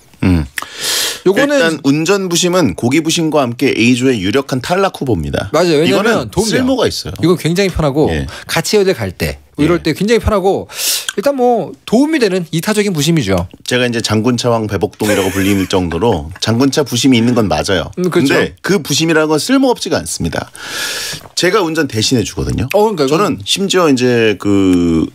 요거는 일단 운전부심은 고기부심과 함께 A조의 유력한 탈락 후보입니다. 맞아요. 왜냐하면 이거는 쓸모가 있어요. 이건 굉장히 편하고 같이 어딜 갈 때 이럴 때 굉장히 편하고 일단 뭐 도움이 되는 이타적인 부심이죠. 제가 이제 장군차왕 배복동이라고 불릴 정도로 장군차 부심이 있는 건 맞아요. 그렇죠. 근데 그 부심이라는 건 쓸모없지가 않습니다. 제가 운전 대신해 주거든요. 그러니까 저는 심지어 이제 그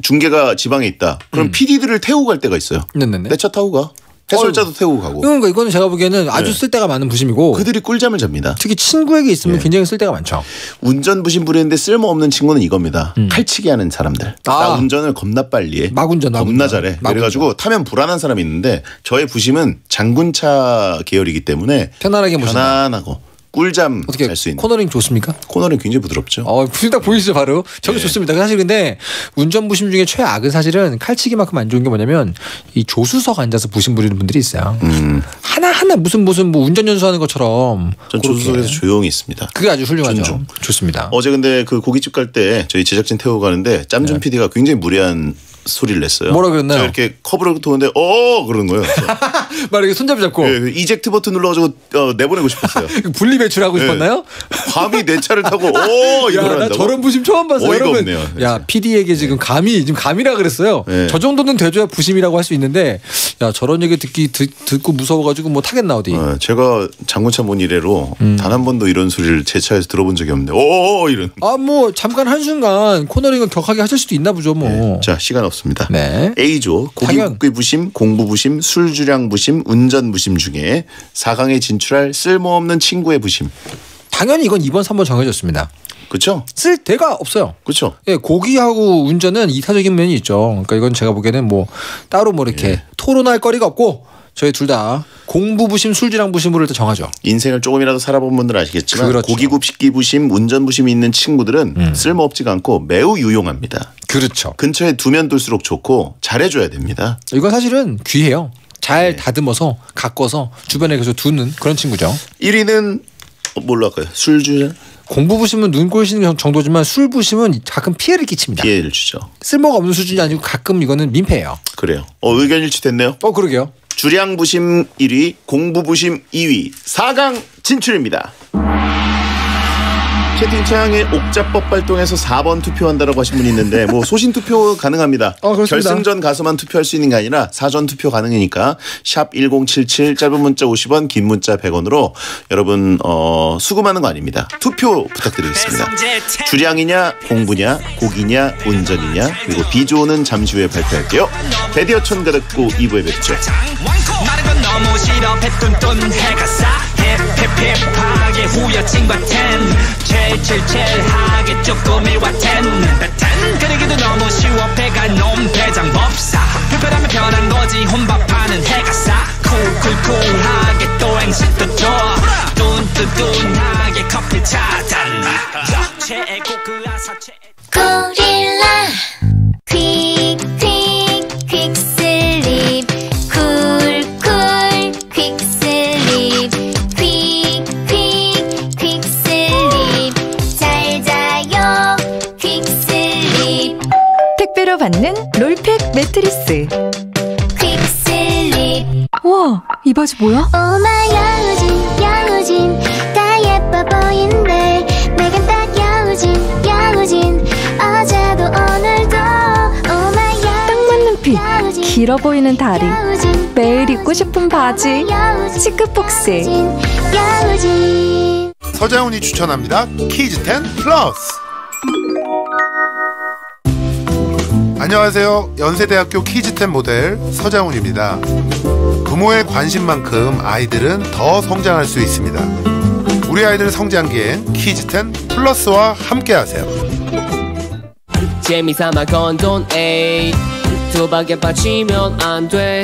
중계가 지방에 있다. 그럼 PD들을 태우고 갈 때가 있어요. 내 차 타고 가. 해설자도 태우고 가고. 그러니까 이거는 제가 보기에는 아주 쓸데가 많은 부심이고 그들이 꿀잠을 잡니다. 특히 친구에게 있으면 굉장히 쓸데가 많죠. 운전 부심 부리는데 쓸모없는 친구는 이겁니다. 칼치기 하는 사람들. 나 운전을 겁나 빨리 해. 막운전 겁나 잘해. 그래가지고 타면 불안한 사람이 있는데 저의 부심은 장군차 계열이기 때문에 편안하게 편안하고 꿀잠 잘 수 있는. 코너링 좋습니까? 코너링 굉장히 부드럽죠. 딱 보이시죠 바로. 저게 좋습니다. 사실 근데 운전 부심 중에 최악은 사실은 칼치기만큼 안 좋은 게 뭐냐면 이 조수석 앉아서 부심 부리는 분들이 있어요. 하나하나 무슨 뭐 운전 연수하는 것처럼. 전 조수석에서 조용히 있습니다. 그게 아주 훌륭하죠. 좋습니다. 어제 근데 그 고깃집 갈 때 저희 제작진 태우고 가는데 짬준 PD가 굉장히 무례한 소리를 냈어요. 뭐라 그랬나요? 제가 이렇게 커브를 도는데 그러는 거예요. 막 이렇게 손잡이 잡고 이젝트 버튼 눌러가지고 내보내고 싶었어요. 분리 배출하고 싶었나요? 감히 내 차를 타고 이걸 나 저런 부심 처음 봤어요. 어이가 여러분. 없네요. 야 PD에게 지금 감이라 그랬어요. 저 정도는 돼줘야 부심이라고 할 수 있는데 야 저런 얘기 듣고 무서워가지고 뭐 타겠나 어디. 제가 장군차 몬 이래로 단 한 번도 이런 소리를 제 차에서 들어본 적이 없는데 이런. 뭐 잠깐 한순간 코너링을 격하게 하실 수도 있나 보죠 뭐. 자 시간 없습니다. 네. A조 고기 부심, 공부 부심, 술주량 부심, 운전 부심 중에 4강에 진출할 쓸모없는 친구의 부심. 당연히 이건 2번, 3번 정해졌습니다. 그렇죠? 쓸 데가 없어요. 그렇죠. 고기하고 운전은 이타적인 면이 있죠. 그러니까 이건 제가 보기에는 뭐 따로 뭐 이렇게 토론할 거리가 없고 저희 둘 다 공부 부심, 술주량 부심으로 일단 정하죠. 인생을 조금이라도 살아본 분들은 아시겠지만 그렇죠. 고기 굽기 부심, 운전 부심이 있는 친구들은 쓸모없지가 않고 매우 유용합니다. 그렇죠. 근처에 두면 둘수록 좋고 잘해줘야 됩니다. 이건 사실은 귀해요. 잘 다듬어서 가꿔서 주변에 계속 두는 그런 친구죠. 1위는 뭘로 할까요? 술주량? 공부 부심은 눈 꼴시는 정도지만 술 부심은 가끔 피해를 끼칩니다. 피해를 주죠. 쓸모가 없는 수준이 아니고 가끔 이거는 민폐예요. 그래요. 의견 일치됐네요. 그러게요. 주량 부심 1위, 공부 부심 2위, 4강 진출입니다. 채팅창에 옥자법 발동해서 4번 투표한다라고 하신 분이 있는데 뭐 소신 투표 가능합니다. 결승전 가서만 투표할 수 있는 게 아니라 사전 투표 가능하니까 샵 1077 짧은 문자 50원 긴 문자 100원으로 여러분 수금하는 거 아닙니다. 투표 부탁드리겠습니다. 주량이냐 공부냐 고기냐 운전이냐 그리고 B조는 잠시 후에 발표할게요. 대디어천 가득고 2부에 뵙죠. 마른 건 너무 싫어 배뚠뚠 해가 싸 힙힙힙하게 후여친과 텐 첼첼첼하게 쪼꼬미 와텐 그러기도 너무 쉬워 배가 놈 대장법사 불편하면 편한 거지 혼밥하는 해가 싸 쿨쿨쿨하게 또 행식도 좋아 뚠뚠뚠하게 커피 차단 최고 그 아사 고릴라 퀵퀵퀵슬립 쿨쿨 퀵슬립 퀵퀵퀵슬립 잘 자요 퀵슬립 택배로 받는 롤팩 매트리스. 퀵슬립 우와, 이 바지 뭐야? 오마 양우진 양우진 다 예뻐 길어 보이는 다리, 매일 입고 싶은 바지, 시크폭스. 서장훈이 추천합니다. 키즈10 플러스. 안녕하세요. 연세대학교 키즈10 모델 서장훈입니다. 부모의 관심만큼 아이들은 더 성장할 수 있습니다. 우리 아이들 성장기엔 키즈10 플러스와 함께하세요. 재미삼아 건 돈 에이 도박에 빠지면 안돼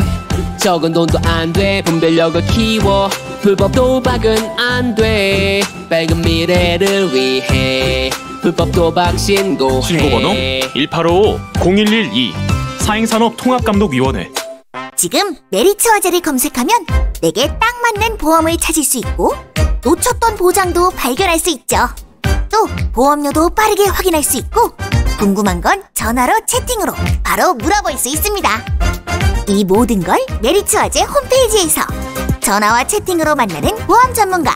적은 돈도 안돼 분별력을 키워 불법 도박은 안돼 밝은 미래를 위해 불법 도박 신고해. 신고번호 185-0112 사행산업통합감독위원회. 지금 메리츠 화재를 검색하면 내게 딱 맞는 보험을 찾을 수 있고 놓쳤던 보장도 발견할 수 있죠. 또 보험료도 빠르게 확인할 수 있고 궁금한 건 전화로 채팅으로 바로 물어볼 수 있습니다. 이 모든 걸 메리츠 화재 홈페이지에서 전화와 채팅으로 만나는 보험 전문가.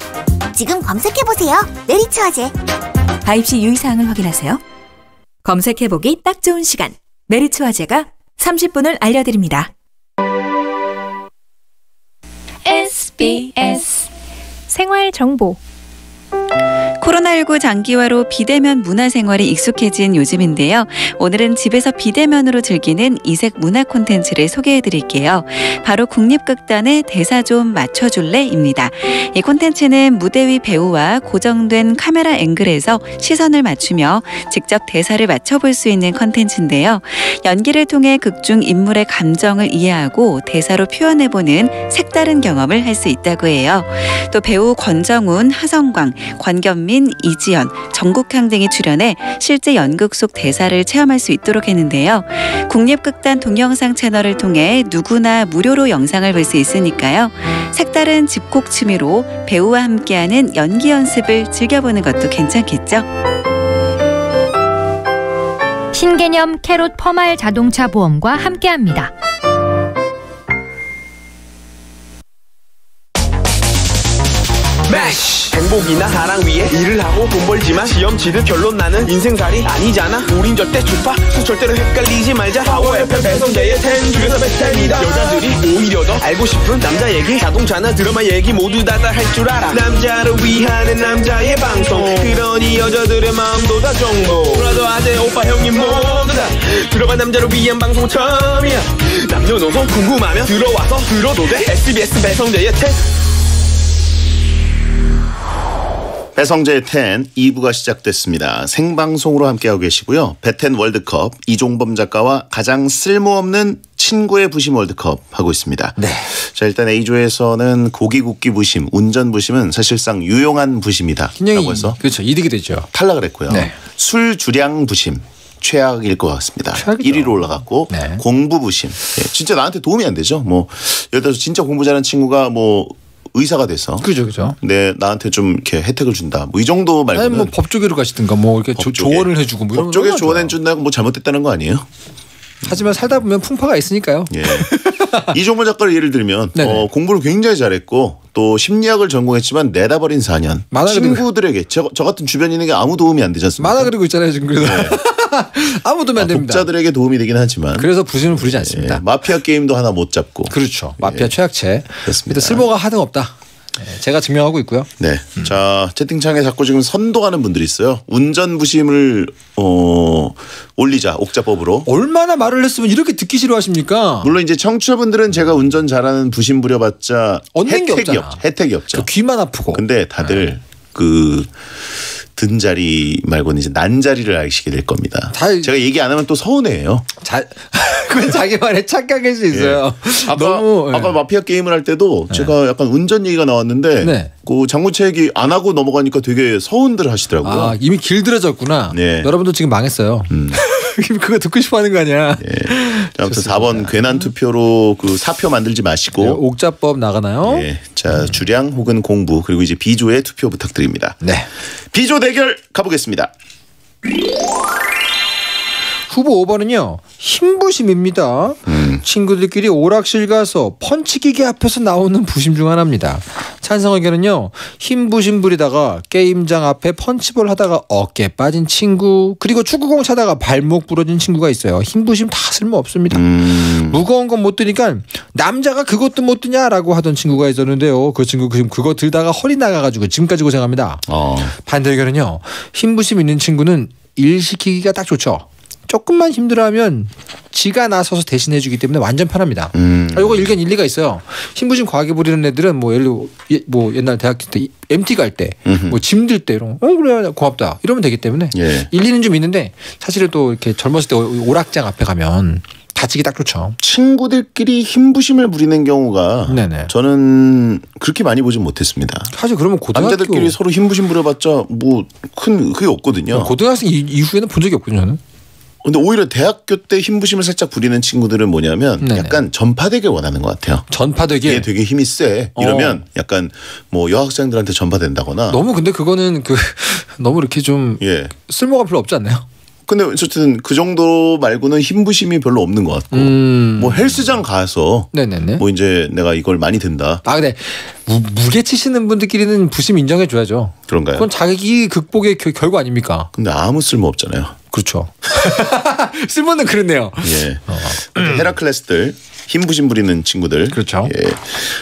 지금 검색해보세요. 메리츠 화재. 가입 시 유의사항을 확인하세요. 검색해보기 딱 좋은 시간. 메리츠 화재가 30분을 알려드립니다. SBS 생활정보. 코로나19 장기화로 비대면 문화생활이 익숙해진 요즘인데요. 오늘은 집에서 비대면으로 즐기는 이색 문화 콘텐츠를 소개해드릴게요. 바로 국립극단의 대사 좀 맞춰줄래입니다. 이 콘텐츠는 무대 위 배우와 고정된 카메라 앵글에서 시선을 맞추며 직접 대사를 맞춰볼 수 있는 콘텐츠인데요. 연기를 통해 극중 인물의 감정을 이해하고 대사로 표현해보는 색다른 경험을 할 수 있다고 해요. 또 배우 권정훈, 하성광, 권견민, 이지연, 정국향 등이 출연해 실제 연극 속 대사를 체험할 수 있도록 했는데요. 국립극단 동영상 채널을 통해 누구나 무료로 영상을 볼 수 있으니까요. 색다른 집콕 취미로 배우와 함께하는 연기 연습을 즐겨보는 것도 괜찮겠죠. 신개념 캐롯 퍼말 자동차 보험과 함께합니다. 행복이나 사랑 위해 일을 하고 돈 벌지만 시험 치듯 결론 나는 인생살이 아니잖아. 우린 절대 주파수 절대로 헷갈리지 말자. 파워 FM 배성재의 10 중에서 베스트 10이다. 여자들이 오히려 더 알고 싶은 남자 얘기, 자동차나 드라마 얘기 모두 다 할 줄 알아. 남자를 위한 남자의 방송, 그러니 여자들의 마음도 다 정보. 브라더 아재 오빠 형님 모두 다 들어간 남자를 위한 방송 처음이야. 남녀노소 궁금하면 들어와서 들어도 돼. SBS 배성재의 10. 배성재의 10 2부가 시작됐습니다. 생방송으로 함께하고 계시고요. 배텐 월드컵 이종범 작가와 가장 쓸모없는 친구의 부심 월드컵 하고 있습니다. 네. 자, 일단 A조에서는 고기 굽기 부심, 운전 부심은 사실상 유용한 부심이다 라고 해서 그렇죠. 이득이 되죠. 탈락을 했고요. 네. 술 주량 부심 최악일 것 같습니다. 최악이죠. 1위로 올라갔고 네. 공부 부심. 네, 진짜 나한테 도움이 안 되죠. 뭐 예를 들어서 진짜 공부 잘하는 친구가 뭐 의사가 돼서 그죠. 네, 나한테 좀 이렇게 혜택을 준다. 뭐 이 정도 말고는 아니 뭐 법조계로 가시든가 뭐 이렇게 조언을 해주고 뭐 이런 법조계 조언해 준다고 뭐 잘못됐다는 거 아니에요? 하지만 살다 보면 풍파가 있으니까요. 예. 이종범 작가를 예를 들면 공부를 굉장히 잘했고 또 심리학을 전공했지만 내다버린 4년. 친구들에게 저 같은 주변인에게 아무 도움이 안 되지 않습니까? 만화 그리고 있잖아요 지금. 그래서 아무 도움이 안 됩니다. 독자들에게 도움이 되긴 하지만 그래서 부심을 부리지 않습니다. 예. 마피아 게임도 하나 못 잡고. 그렇죠. 마피아 예. 최악체. 그렇습니다. 일단 쓸모가 하등없다. 제가 증명하고 있고요. 네. 자, 채팅창에 자꾸 지금 선동하는 분들이 있어요. 운전 부심을 올리자 옥자법으로. 얼마나 말을 했으면 이렇게 듣기 싫어하십니까? 물론 이제 청취자분들은 제가 운전 잘하는 부심 부려봤자 얻는 게 없잖아. 혜택이 없죠. 귀만 아프고. 근데 다들 그 든 자리 말고는 이제 난 자리를 아시게 될 겁니다. 제가 얘기 안 하면 또 서운해요. 그건 자기만의 착각일 수 있어요. 예. 아까 마피아 게임을 할 때도 제가 약간 운전 얘기가 나왔는데 그 장문채 얘기 안 하고 넘어가니까 되게 서운들 하시더라고요. 아, 이미 길들여졌구나. 네. 여러분도 지금 망했어요. 그거 듣고 싶어 하는 거 아니야. 네. 아무튼 4번 괜한 투표로 그 사표 만들지 마시고. 네, 옥자법 나가나요? 네. 자, 주량 혹은 공부 그리고 이제 B조의 투표 부탁드립니다. 네. B조 대결 가보겠습니다. 후보 5번은요. 힘부심입니다. 친구들끼리 오락실 가서 펀치기계 앞에서 나오는 부심 중 하나입니다. 자, 찬성 의견은요. 흰부심 부리다가 게임장 앞에 펀치볼 하다가 어깨 빠진 친구, 그리고 축구공 차다가 발목 부러진 친구가 있어요. 흰부심 다 쓸모없습니다. 무거운 건 못 드니까 남자가 그것도 못 드냐라고 하던 친구가 있었는데요. 그 친구 지금 그거 들다가 허리 나가가지고 지금까지 고생합니다. 반대 의견은요. 흰부심 있는 친구는 일 시키기가 딱 좋죠. 조금만 힘들어하면 지가 나서서 대신해주기 때문에 완전 편합니다. 이거 일견 일리가 있어요. 흰부심 과하게 부리는 애들은 뭐 예를 뭐 옛날 대학교 때 MT 갈 때, 뭐 짐 들 때 이런 그래 고맙다 이러면 되기 때문에 일리는 좀 있는데 사실은 또 이렇게 젊었을 때 오락장 앞에 가면 다치기 딱 좋죠. 친구들끼리 흰부심을 부리는 경우가 저는 그렇게 많이 보진 못했습니다. 사실 그러면 고등학교 남자들끼리 서로 흰부심 부려봤자 뭐 큰 그게 없거든요. 고등학생 이후에는 본 적이 없거든요. 저는. 근데 오히려 대학교 때 흰부심을 살짝 부리는 친구들은 뭐냐면 약간 전파되길 원하는 것 같아요. 전파되길? 얘 되게 힘이 세. 이러면 약간 뭐 여학생들한테 전파된다거나. 너무 근데 그거는 너무 이렇게 좀 쓸모가 별로 없지 않나요? 근데 어쨌든 그 정도 말고는 흰부심이 별로 없는 것 같고 뭐 헬스장 가서 뭐 이제 내가 이걸 많이 든다. 아 근데 무게 치시는 분들끼리는 부심 인정해 줘야죠. 그런가요? 그건 자기 극복의 결과 아닙니까? 근데 아무 쓸모 없잖아요. 그렇죠. 쓸모는 그렇네요. 예. 헤라클레스들 흰부심 부리는 친구들. 그렇죠. 예.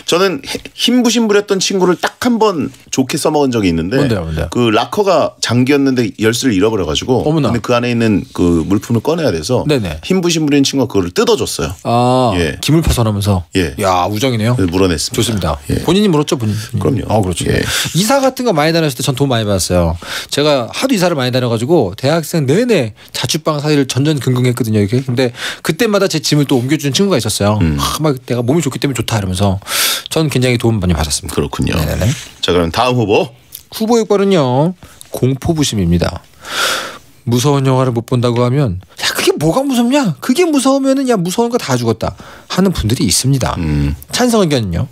저는 흰부심 부렸던 친구를 딱 한 번 좋게 써먹은 적이 있는데. 뭔데요? 그 락커가 장기였는데 열쇠를 잃어버려가지고. 어머나. 근데 그 안에 있는 그 물품을 꺼내야 돼서. 흰부심 부리는 친구가 그거를 뜯어줬어요. 아, 기물 파손하면서. 예. 야, 우정이네요. 물어냈습니다. 좋습니다. 예. 본인이 물었죠, 본인. 그럼요. 그렇죠. 예. 이사 같은 거 많이 다녔을 때 전 돈 많이 받았어요. 제가 하도 이사를 많이 다녀가지고 대학생 내내 자취방 사이를 전전긍긍했거든요. 이렇게. 근데 그때마다 제 짐을 또 옮겨주는 친구가 있었어요. 막 내가 몸이 좋기 때문에 좋다 이러면서 전 굉장히 도움 많이 받았습니다. 그렇군요. 네네네. 자, 그럼 다음 후보. 후보 6번은요. 공포부심입니다. 무서운 영화를 못 본다고 하면 야 그게 뭐가 무섭냐? 그게 무서우면은 야 무서운 거 다 죽었다 하는 분들이 있습니다. 찬성 의견은요.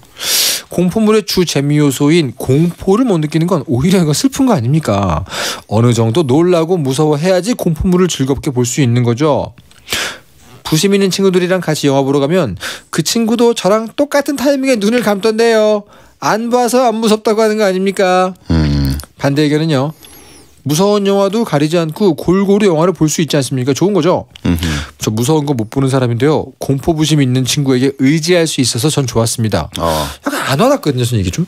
공포물의 주 재미 요소인 공포를 못 느끼는 건 오히려 이거 슬픈 거 아닙니까? 어느 정도 놀라고 무서워해야지 공포물을 즐겁게 볼 수 있는 거죠. 부심 있는 친구들이랑 같이 영화 보러 가면 그 친구도 저랑 똑같은 타이밍에 눈을 감던데요. 안 봐서 안 무섭다고 하는 거 아닙니까? 반대 의견은요. 무서운 영화도 가리지 않고 골고루 영화를 볼 수 있지 않습니까? 좋은 거죠. 저 무서운 거 못 보는 사람인데요. 공포부심 있는 친구에게 의지할 수 있어서 전 좋았습니다. 약간 안 와닿거든요. 저는 이게 좀.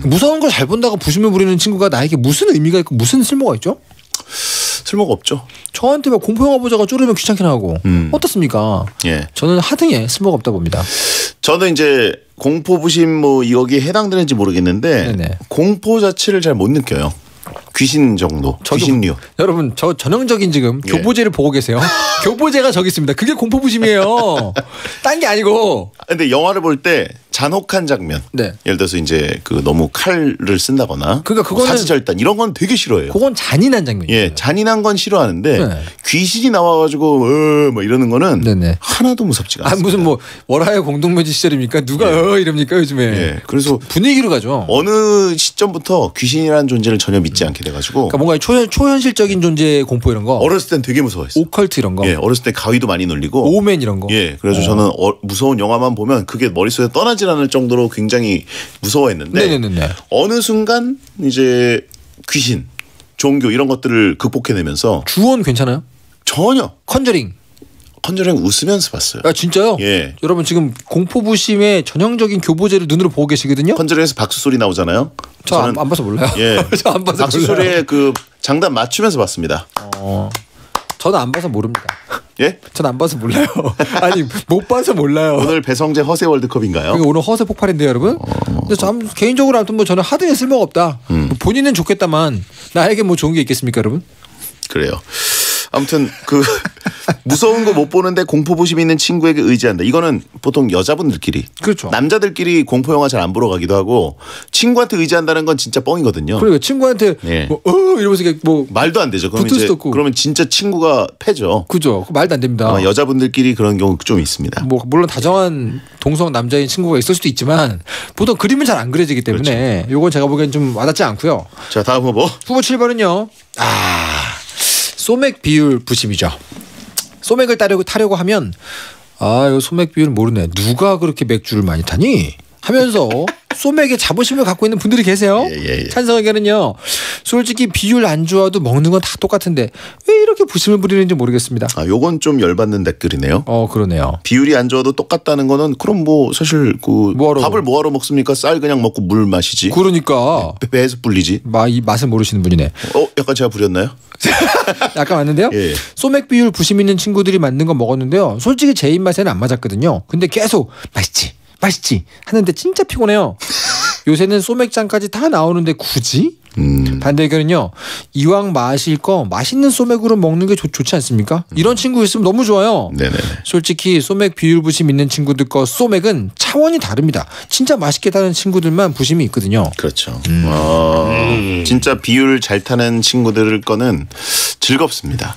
무서운 걸 잘 본다고 부심을 부리는 친구가 나에게 무슨 의미가 있고 무슨 쓸모가 있죠? 쓸모가 없죠. 저한테 막 공포 영화 보자가 쪼르면 귀찮긴 하고 어떻습니까? 예. 저는 하등에 쓸모가 없다 봅니다. 저는 이제 공포부심 뭐 여기에 해당되는지 모르겠는데 공포 자체를 잘 못 느껴요. 귀신 정도, 귀신류. 여러분 저 전형적인 지금 교보제를 보고 계세요. 교보제가 저기 있습니다. 그게 공포부심이에요. 딴 게 아니고. 근데 영화를 볼 때 잔혹한 장면. 예를 들어서 이제 그 너무 칼을 쓴다거나. 그러니까 그거는 사지절단 이런 건 되게 싫어해요. 그건 잔인한 장면이에요. 예, 잔인한 건 싫어하는데 귀신이 나와가지고 뭐 이러는 거는 하나도 무섭지가 않습니다. 무슨 뭐 월하의 공동묘지 시절입니까? 누가 이럽니까 요즘에? 예, 그래서 분위기로 가죠. 어느 시점부터 귀신이라는 존재를 전혀 믿지 않게 돼가지고. 그러니까 뭔가 초현실적인 존재의 공포 이런 거. 어렸을 땐 되게 무서워했어요. 오컬트 이런 거. 예, 어렸을 때 가위도 많이 눌리고. 오맨 이런 거. 예, 그래서 저는 무서운 영화만 보면 그게 머릿속에 떠나질 않을 정도로 굉장히 무서워했는데. 어느 순간 이제 귀신, 종교 이런 것들을 극복해내면서. 주원 괜찮아요? 전혀. 컨저링 웃으면서 봤어요. 아 진짜요? 예. 여러분 지금 공포부심의 전형적인 교보제를 눈으로 보고 계시거든요. 컨저링에서 박수 소리 나오잖아요. 저 안 봐서 몰라요. 예. 저 안 봐서 박수 소리에 그 장단 맞추면서 봤습니다. 저는 안 봐서 모릅니다. 예? 전 안 봐서 몰라요. 아니 못 봐서 몰라요. 오늘 배성재 허세 월드컵인가요? 그러니까 오늘 허세 폭발인데요, 여러분. 근데 참 개인적으로 아무튼 뭐 저는 하등에 쓸모가 없다. 본인은 좋겠다만 나에게 뭐 좋은 게 있겠습니까, 여러분? 그래요. 아무튼 그 무서운 거 못 보는데 공포부심 있는 친구에게 의지한다. 이거는 보통 여자분들끼리. 그렇죠. 남자들끼리 공포 영화 잘 안 보러 가기도 하고 친구한테 의지한다는 건 진짜 뻥이거든요. 그러니까 친구한테 뭐 이러면서 뭐 말도 안 되죠. 그러면 진짜 친구가 패죠. 그죠. 말도 안 됩니다. 아마 여자분들끼리 그런 경우 좀 있습니다. 뭐 물론 다정한 동성 남자인 친구가 있을 수도 있지만 보통 그림은 잘 안 그려지기 때문에 요건 제가 보기엔 좀 와닿지 않고요. 자, 다음 후보. 후보 7번은요. 소맥 비율 부심이죠. 소맥을 타려고 하면 이거 소맥 비율 모르네. 누가 그렇게 맥주를 많이 타니? 하면서 소맥에 자부심을 갖고 있는 분들이 계세요. 예. 찬성 의견은요. 솔직히 비율 안 좋아도 먹는 건 다 똑같은데 왜 이렇게 부심을 부리는지 모르겠습니다. 아, 요건 좀 열받는 댓글이네요. 그러네요. 비율이 안 좋아도 똑같다는 거는 그럼 뭐 사실 그 밥을 뭐하러 먹습니까? 쌀 그냥 먹고 물 마시지. 그러니까 배에서 불리지. 이 맛을 모르시는 분이네. 약간 제가 부렸나요? 약간 맞는데요? 예. 소맥 비율 부심 있는 친구들이 만든 거 먹었는데요. 솔직히 제 입맛에는 안 맞았거든요. 근데 계속 맛있지 하는데 진짜 피곤해요. 요새는 소맥잔까지 다 나오는데 굳이? 반대 의견은요. 이왕 마실 거 맛있는 소맥으로 먹는 게 좋지 않습니까? 이런 친구 있으면 너무 좋아요. 네네. 솔직히 소맥 비율 부심 있는 친구들 거 소맥은 차원이 다릅니다. 진짜 맛있게 타는 친구들만 부심이 있거든요. 그렇죠. 진짜 비율 잘 타는 친구들 거는 즐겁습니다.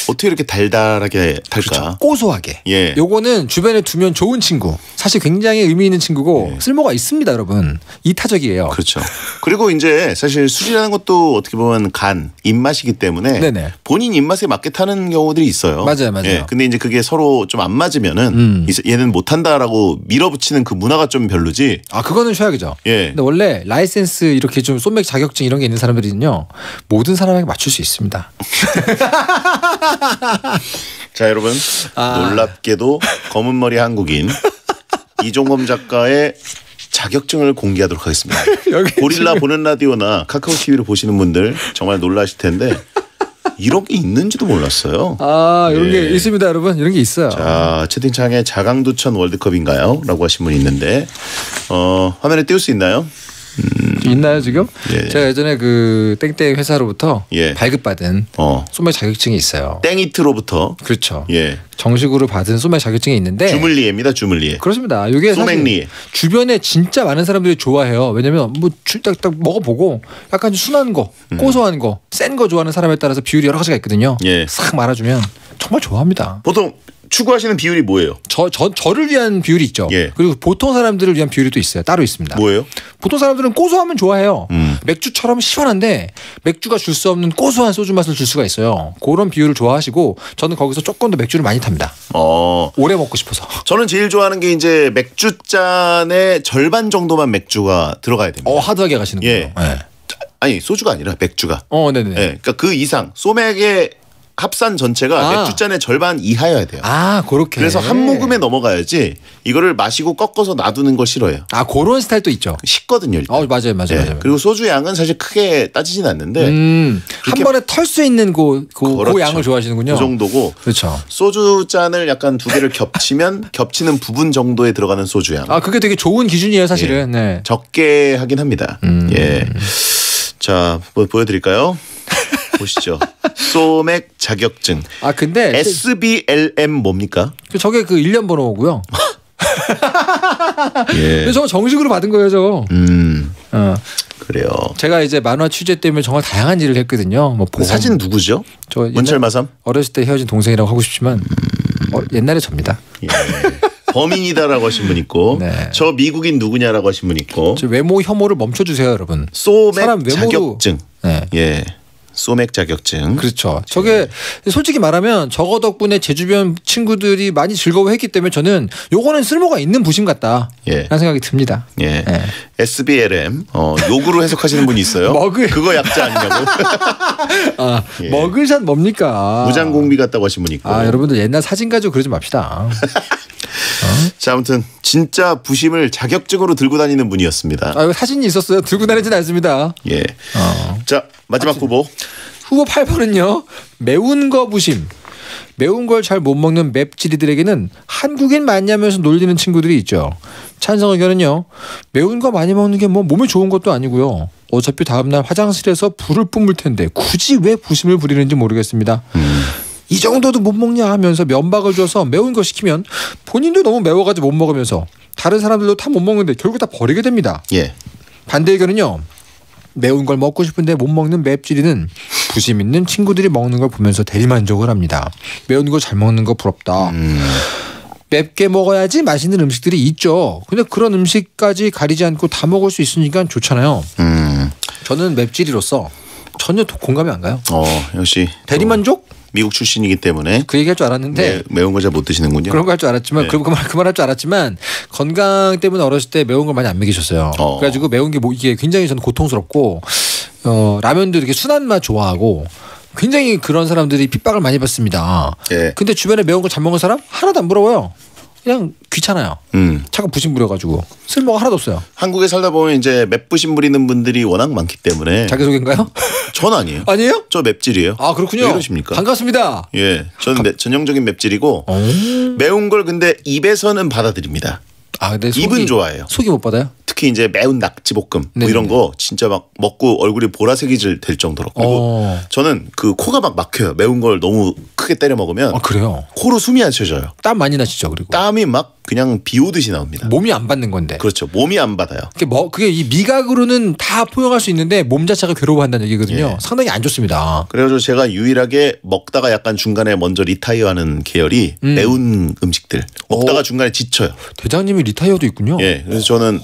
어떻게 이렇게 달달하게 탈까? 그렇죠. 고소하게. 예. 요거는 주변에 두면 좋은 친구. 사실 굉장히 의미 있는 친구고 쓸모가 있습니다, 여러분. 이타적이에요. 그렇죠. 그리고 이제 사실 술이라는 것도 어떻게 보면 입맛이기 때문에 네네. 본인 입맛에 맞게 타는 경우들이 있어요. 맞아요. 예. 근데 이제 그게 서로 좀 안 맞으면은 얘는 못 한다라고 밀어붙이는 그 문화가 좀 별로지. 그거는 최악이죠. 예. 근데 원래 라이센스 이렇게 좀 소맥 자격증 이런 게 있는 사람들은요. 모든 사람에게 맞출 수 있습니다. 자, 여러분 놀랍게도 검은머리 한국인 이종범 작가의 자격증을 공개하도록 하겠습니다. 고릴라 보는 라디오나 카카오 TV를 보시는 분들 정말 놀라실 텐데 이런 게 있는지도 몰랐어요. 이런 게 있습니다, 여러분. 이런 게 있어요. 자, 채팅창에 자강두천 월드컵인가요? 라고 하신 분이 있는데 화면에 띄울 수 있나요? 있나요 지금? 제가 예전에 그 땡땡 회사로부터 발급받은 소맥 자격증이 있어요. 땡이트로부터. 그렇죠. 예. 정식으로 받은 소맥 자격증이 있는데 주물리에입니다. 주물리에. 그렇습니다. 이게 소맥리에. 주변에 진짜 많은 사람들이 좋아해요. 왜냐면 딱 먹어보고 약간 순한 거, 고소한 거, 센 거 좋아하는 사람에 따라서 비율이 여러 가지가 있거든요. 싹 말아주면 정말 좋아합니다. 보통 추구하시는 비율이 뭐예요? 저를 위한 비율이 있죠. 그리고 보통 사람들을 위한 비율이 또 있어요. 따로 있습니다. 뭐예요? 보통 사람들은 고소하면 좋아해요. 맥주처럼 시원한데 맥주가 줄 수 없는 고소한 소주 맛을 줄 수가 있어요. 그런 비율을 좋아하시고 저는 거기서 조금 더 맥주를 많이 탑니다. 오래 먹고 싶어서. 저는 제일 좋아하는 게 이제 맥주잔의 절반 정도만 맥주가 들어가야 됩니다. 하드하게 가시는군요. 예. 아니 소주가 아니라 맥주가. 네네. 그러니까 그 이상 소맥의 합산 전체가 맥주잔의 절반 이하여야 돼요. 그렇게. 그래서 한 모금에 넘어가야지 이거를 마시고 꺾어서 놔두는 걸 싫어해요. 그런 스타일도 있죠. 식거든요. 일단. 맞아요. 그리고 소주 양은 사실 크게 따지진 않는데 한 번에 털 수 있는 그 양을 좋아하시는군요. 그 정도고. 그렇죠. 소주 잔을 약간 두 개를 겹치면 겹치는 부분 정도에 들어가는 소주 양. 그게 되게 좋은 기준이에요, 사실은. 네. 적게 하긴 합니다. 예. 자, 보여드릴까요? 보시죠. 소맥 자격증. 근데 SBLM 뭡니까? 저게 그 1년 번호고요. 예. 저 정식으로 받은 거예요, 저. 그래요. 제가 이제 만화 취재 때문에 정말 다양한 일을 했거든요. 사진 누구죠? 문철마삼? 어렸을 때 헤어진 동생이라고 하고 싶지만 옛날에 접니다. 예. 범인이다라고 하신 분 있고 저 미국인 누구냐라고 하신 분 있고 외모 혐오를 멈춰주세요, 여러분. 소맥 자격증. 예. 소맥 자격증. 그렇죠. 저게 솔직히 말하면 저거 덕분에 제 주변 친구들이 많이 즐거워했기 때문에 저는 요거는 쓸모가 있는 부심 같다 라는 생각이 듭니다. SBLM 욕으로 해석하시는 분이 있어요. 그거 약자 아니냐고. 머글샷 뭡니까? 무장공비 같다고 하신 분 있고. 여러분들 옛날 사진 가지고 그러지 맙시다. 자, 아무튼 진짜 부심을 자격증으로 들고 다니는 분이었습니다. 사진이 있었어요. 들고 다니진 않습니다. 예. 자, 마지막 후보. 후보 8번은요. 매운 거 부심. 매운 걸 잘 못 먹는 맵찔이들에게는 한국인 맞냐면서 놀리는 친구들이 있죠. 찬성 의견은요. 매운 거 많이 먹는 게 몸에 좋은 것도 아니고요. 어차피 다음날 화장실에서 불을 뿜을 텐데 굳이 왜 부심을 부리는지 모르겠습니다. 이 정도도 못 먹냐 하면서 면박을 줘서 매운 거 시키면 본인도 너무 매워가지고 못 먹으면서 다른 사람들도 다 못 먹는데 결국 다 버리게 됩니다. 반대 의견은요. 매운 걸 먹고 싶은데 못 먹는 맵찔이는 부심 있는 친구들이 먹는 걸 보면서 대리만족을 합니다. 매운 거 잘 먹는 거 부럽다. 맵게 먹어야지 맛있는 음식들이 있죠. 근데 그런 음식까지 가리지 않고 다 먹을 수 있으니까 좋잖아요. 저는 맵찔이로서 전혀 공감이 안 가요. 역시 대리만족? 미국 출신이기 때문에 그 얘기할 줄 알았는데 매운 거 잘 못 드시는군요. 그런 거 할 줄 알았지만 네. 그말 할 줄 알았지만 건강 때문에 어렸을 때 매운 걸 많이 안 먹이셨어요. 그래가지고 매운 게 뭐 이게 굉장히 저는 고통스럽고 라면도 이렇게 순한 맛 좋아하고 굉장히 그런 사람들이 핍박을 많이 받습니다. 예. 근데 주변에 매운 걸 잘 먹는 사람 하나도 안 부러워요. 그냥 귀찮아요. 차가 부심 부려가지고 쓸모가 하나도 없어요. 한국에 살다 보면 이제 맵부심 부리는 분들이 워낙 많기 때문에. 자기소개인가요? 전 아니에요. 아니에요? 저 맵질이에요. 아 그렇군요. 왜 이러십니까? 반갑습니다. 예, 저는 전형적인 맵질이고 매운 걸 근데 입에서는 받아들입니다. 아, 근데 입은 좋아해요. 속이 못 받아요? 특히 이제 매운 낙지볶음 뭐 이런 거 진짜 막 먹고 얼굴이 보라색이 될 정도로. 그리고 저는 그 코가 막 막혀요. 매운 걸 너무 크게 때려 먹으면. 그래요? 코로 숨이 안 쉬어져요. 땀 많이 나시죠? 그리고 땀이 막 그냥 비 오듯이 나옵니다. 몸이 안 받는 건데. 그렇죠. 몸이 안 받아요. 그게 이 미각으로는 다 포용할 수 있는데 몸 자체가 괴로워한다는 얘기거든요. 상당히 안 좋습니다. 그래가지고 제가 유일하게 먹다가 약간 중간에 먼저 리타이어하는 계열이 매운 음식들. 먹다가 중간에 지쳐요. 대장님이 리타이어도 있군요. 예. 그래서 저는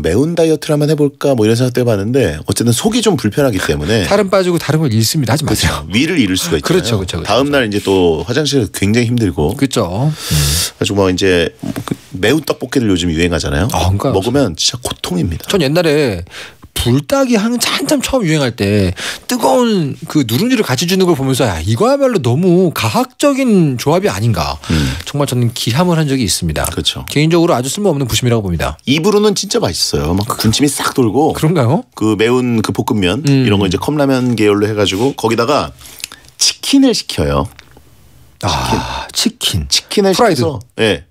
매운 다이어트를 한번 해볼까 뭐 이런 생각도 해봤는데 어쨌든 속이 좀 불편하기 때문에 살은 빠지고 다른 걸 잃습니다. 하지 마세요. 그렇죠. 위를 잃을 수가 있잖아요. 그렇죠. 다음 날 이제 또 화장실 굉장히 힘들고. 그렇죠. 그래서 뭐 이제 매운 떡볶이들 요즘 유행하잖아요. 그러니까 먹으면 진짜 고통입니다. 전 옛날에 불닭이 한참 처음 유행할 때 뜨거운 그 누룽지를 같이 주는 걸 보면서 야 이거야말로 너무 가학적인 조합이 아닌가. 정말 저는 기함을 한 적이 있습니다. 그렇죠. 개인적으로 아주 쓸모없는 부심이라고 봅니다. 입으로는 진짜 맛있어요. 막 군침이 싹 돌고. 그런가요? 그 매운 그 볶음면 이런 거 이제 컵라면 계열로 해가지고 거기다가 치킨을 시켜요. 치킨을 프라이드. 시켜서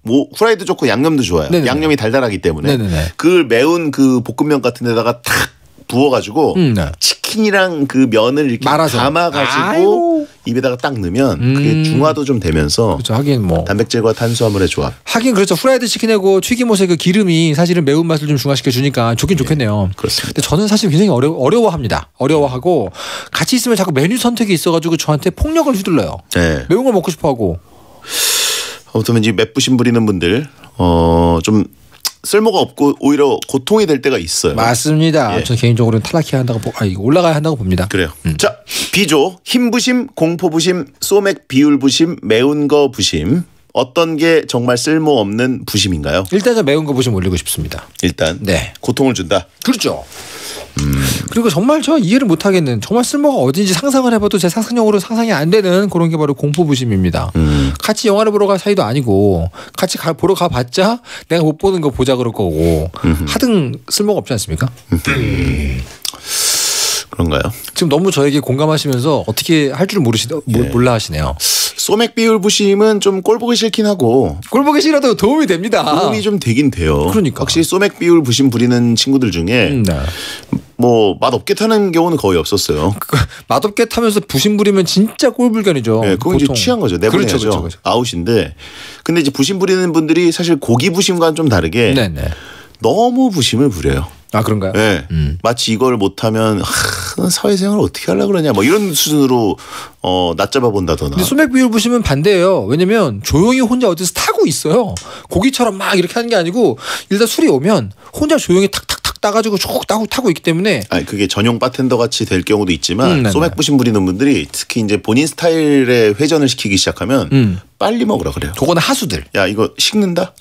뭐 프라이드 좋고 양념도 좋아요. 네네네. 양념이 달달하기 때문에 네네네. 그 매운 그 볶음면 같은 데다가 탁 부어가지고 치킨이랑 그 면을 이렇게 말아서. 담아가지고 입에다가 딱 넣으면 그게 중화도 좀 되면서 그렇죠. 하긴 뭐 단백질과 탄수화물의 조합. 하긴 그렇죠. 프라이드 치킨하고 튀김옷의 그 기름이 사실은 매운맛을 좀 중화시켜 주니까 좋긴 좋겠네요. 그렇습니다. 근데 저는 사실 굉장히 어려워합니다. 어려워하고 같이 있으면 자꾸 메뉴 선택이 있어가지고 저한테 폭력을 휘둘러요. 네. 매운 걸 먹고 싶어하고. 아무튼 이제 맵부심 부리는 분들 좀 쓸모가 없고 오히려 고통이 될 때가 있어요. 맞습니다. 저는 개인적으로는 탈락해야 한다고 올라가야 한다고 봅니다. 그래요. 자, B조 흰부심, 공포부심, 소맥 비율부심, 매운 거 부심. 어떤 게 정말 쓸모없는 부심인가요? 일단 저 매운 거 부심 올리고 싶습니다. 일단 고통을 준다. 그렇죠. 그리고 정말 저 이해를 못하겠는 정말 쓸모가 어딘지 상상을 해봐도 제 상상력으로 상상이 안 되는 그런 게 바로 공포부심입니다. 같이 영화를 보러 갈 사이도 아니고 같이 보러 가봤자 내가 못 보는 거 보자 그럴 거고 하등 쓸모가 없지 않습니까? 그런가요? 지금 너무 저에게 공감하시면서 어떻게 할 줄을 몰라 하시네요. 소맥 비율 부심은 좀 꼴 보기 싫긴 하고 꼴 보기 싫어도 도움이 됩니다. 도움이 좀 되긴 돼요. 그러니까 확실히 소맥 비율 부심 부리는 친구들 중에 뭐 맛없게 타는 경우는 거의 없었어요. 맛없게 타면서 부심 부리면 진짜 꼴불견이죠. 네, 그건 이제 취한 거죠. 내보내야죠. 그렇죠. 아웃인데 근데 이제 부심 부리는 분들이 사실 고기 부심과는 좀 다르게 너무 부심을 부려요. 아 그런가요? 네. 마치 이걸 못하면 사회생활을 어떻게 하려고 그러냐 뭐 이런 수준으로 낮잡아 본다거나. 근데 소맥 비율 보시면 반대예요. 왜냐면 조용히 혼자 어디서 타고 있어요. 고기처럼 막 이렇게 하는 게 아니고 일단 술이 오면 혼자 조용히 탁탁탁 따가지고 쭉 타고 있기 때문에. 아니 그게 전용 바텐더 같이 될 경우도 있지만 소맥 부심 부리는 분들이 특히 이제 본인 스타일의 회전을 시키기 시작하면 빨리 먹으라 그래요. 그거는 하수들. 야 이거 식는다.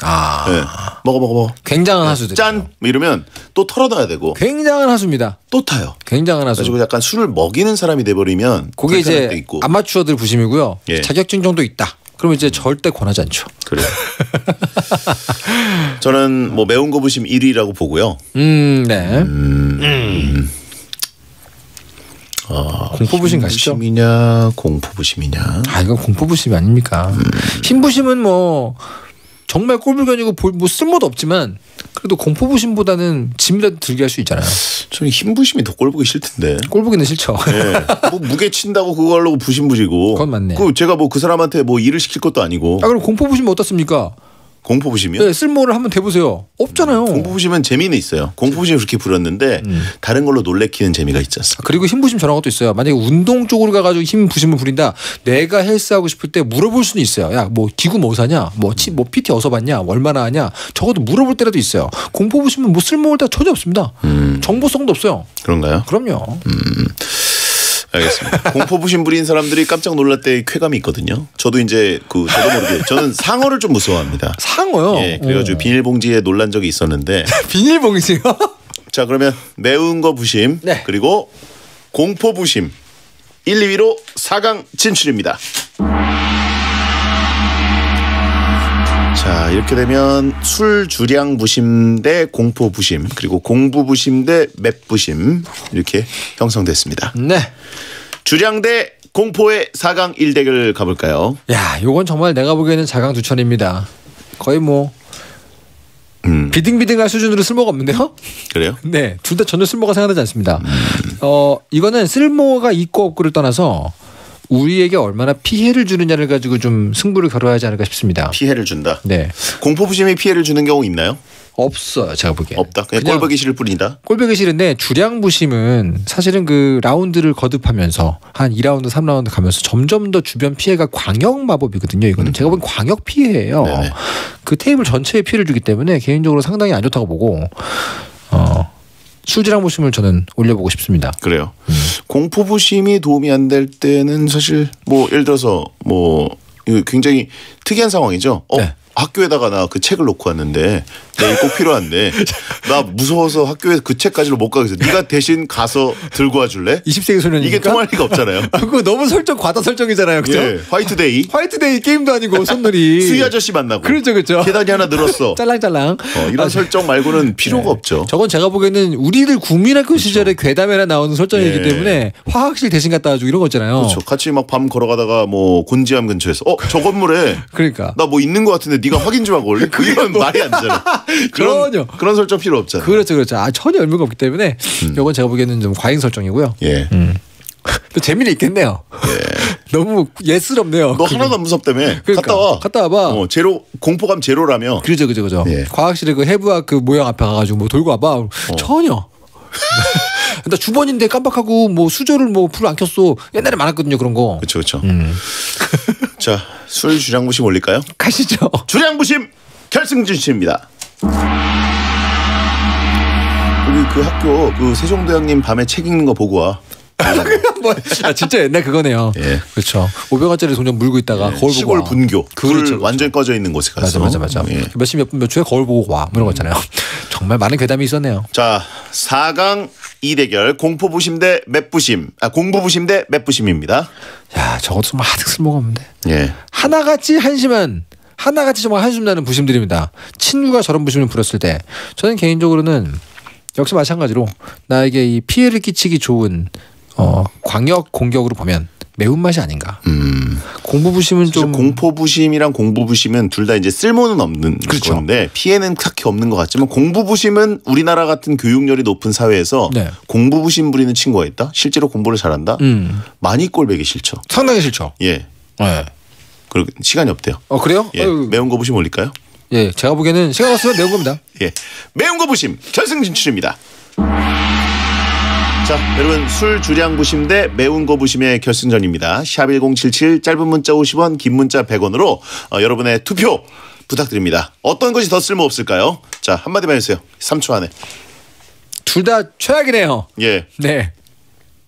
네. 먹어. 굉장한 하수들. 짠 이러면 또 털어놔야 되고. 굉장한 하수입니다. 또 타요. 굉장한 하수. 그래서 약간 술을 먹이는 사람이 돼버리면 그게 이제 아마추어들 부심이고요. 예. 자격증 정도 있다. 그러면 이제 절대 권하지 않죠. 그래요. 저는 뭐 매운 거 부심 1위라고 보고요. 네. 공포부심 가시죠? 부심이냐 공포부심이냐. 이건 공포부심이 아닙니까? 흰부심은 뭐 정말 꼴불견이고 뭐 쓸모도 없지만 그래도 공포부심보다는 짐이라도 들게 할 수 있잖아요. 저는 흰부심이 더 꼴보기 싫던데. 꼴보기는 싫죠. 네. 뭐 무게 친다고 그걸로 부심 부리고. 그건 맞네. 제가 뭐 그 사람한테 뭐 일을 시킬 것도 아니고. 그럼 공포부심 어떻습니까? 공포부심이요? 네, 쓸모를 한번 대보세요. 없잖아요. 공포부심은 재미는 있어요. 공포부심을 그렇게 부렸는데 다른 걸로 놀래키는 재미가 있지 않습니까? 그리고 흰부심 저런 것도 있어요. 만약에 운동 쪽으로 가가지고 흰부심을 부린다. 내가 헬스하고 싶을 때 물어볼 수는 있어요. 야, 뭐 기구 뭐 사냐? 뭐 PT 어디서 봤냐? 얼마나 하냐? 적어도 물어볼 때라도 있어요. 공포부심은 뭐 쓸모를 다 전혀 없습니다. 정보성도 없어요. 그런가요? 그럼요. 알겠습니다. 공포부심 부린 사람들이 깜짝 놀랄 때 쾌감이 있거든요. 저도 이제 저도 모르게 저는 상어를 좀 무서워합니다. 상어요? 예, 그래가지고 비닐봉지에 놀란 적이 있었는데. 비닐봉지요? 자, 그러면 매운 거 부심 그리고 공포 부심 1, 2위로 4강 진출입니다. 자, 이렇게 되면 술 주량 부심 대 공포 부심 그리고 공부 부심 대 맵 부심 이렇게 형성됐습니다. 네. 주량 대 공포의 4강 1대결 가볼까요? 야, 요건 정말 내가 보기에는 자강두천입니다. 거의 뭐 비등비등할 수준으로 쓸모가 없는데요? 그래요? 네, 둘 다 전혀 쓸모가 생각나지 않습니다. 이거는 쓸모가 있고 없고를 떠나서 우리에게 얼마나 피해를 주느냐를 가지고 좀 승부를 겨뤄야지 않을까 싶습니다. 피해를 준다? 네. 공포부심이 피해를 주는 경우 있나요? 없어요, 제가 보기엔. 없다. 그냥 꼴보기 싫을 뿐이다. 꼴보기 싫은데 주량부심은 사실은 그 라운드를 거듭하면서 한 2라운드, 3라운드 가면서 점점 더 주변 피해가 광역 마법이거든요. 이거는 제가 보기엔 광역 피해예요. 네네. 그 테이블 전체에 피해를 주기 때문에 개인적으로 상당히 안 좋다고 보고 술주량부심을 저는 올려보고 싶습니다. 그래요. 공포부심이 도움이 안 될 때는 사실 뭐 예를 들어서 뭐 굉장히 특이한 상황이죠. 학교에다가 나 그 책을 놓고 왔는데 내일 꼭 필요한데 나 무서워서 학교에 그 책까지를 못 가겠어. 네가 대신 가서 들고 와줄래? 20세기 소년이니까 이게 통할 리가 없잖아요. 그거 너무 과다 설정이잖아요, 그죠? 예, 화이트데이. 화이트데이 게임도 아니고 손놀이. 수희 아저씨 만나고. 그렇죠. 계단이 하나 늘었어. 짤랑짤랑. 이런 설정 말고는 필요가 없죠. 저건 제가 보기에는 우리들 국민학교 시절에 괴담에나 나오는 설정이기 때문에 화학실 대신 갖다 가지고 이런 거 있잖아요. 그렇죠. 같이 막 밤 걸어가다가 뭐 곤지암 근처에서 저 건물에 그러니까 나 뭐 있는 것 같은데 네가 확인 좀 하고 올래? 이건 말이 안 되잖아. 그런 설정 필요 없잖아요. 그렇죠. 전혀 의미가 없기 때문에 이건 제가 보기에는 좀 과잉 설정이고요. 예. 또 재미는 있겠네요. 예. 너무 예스럽네요. 너 하나도 안 무섭다며. 그러니까, 갔다 와봐. 제로 공포감 제로라며. 그죠. 예. 과학실에 그 해부학 그 모양 앞에 가가지고 뭐 돌고 와봐. 전혀. 나 주번인데 깜빡하고 뭐 수저를 뭐 불 안 켰어. 옛날에 많았거든요 그런 거. 그렇죠. 자, 술 주량부심 올릴까요? 가시죠. 주량부심 결승진출입니다. 우리 그 학교 그 세종대왕님 밤에 책 읽는 거 보고 와. 진짜 옛날 그거네요. 예. 그렇죠. 500원짜리 동전 물고 있다가 거울 보고 시골 와. 분교. 그렇죠. 완전 꺼져 있는 곳에 가서. 맞아. 예. 몇 초에 거울 보고 와. 뭐 이런 거 있잖아요. 정말 많은 괴담이 있었네요. 자, 4강 2대결 공포부심 대 맵부심. 공부부심 대 맵부심입니다. 야, 저것도 정말 하등 쓸모가 없는데. 예. 하나같이 정말 한숨 나는 부심들입니다. 친구가 저런 부심을 부렸을 때 저는 개인적으로는 역시 마찬가지로 나에게 이 피해를 끼치기 좋은 광역 공격으로 보면 매운맛이 아닌가. 공부부심은 좀 공포부심이랑 공부부심은 둘 다 이제 쓸모는 없는 건데 피해는 딱히 없는 것 같지만 공부부심은 우리나라 같은 교육열이 높은 사회에서 공부부심 부리는 친구가 있다. 실제로 공부를 잘한다. 많이 꼴보기 싫죠. 상당히 싫죠. 예. 네. 그리고 시간이 없대요. 그래요? 예. 매운 거 부심 올릴까요? 예, 제가 보기에는 시간 없으면 매운 겁니다. 예, 매운 거 부심 결승 진출입니다. 자, 여러분 술 주량 부심 대 매운 거 부심의 결승전입니다. 샵1077 짧은 문자 50원, 긴 문자 100원으로 여러분의 투표 부탁드립니다. 어떤 것이 더 쓸모없을까요? 자, 한마디만 해주세요. 3초 안에. 둘 다 최악이네요. 예. 네.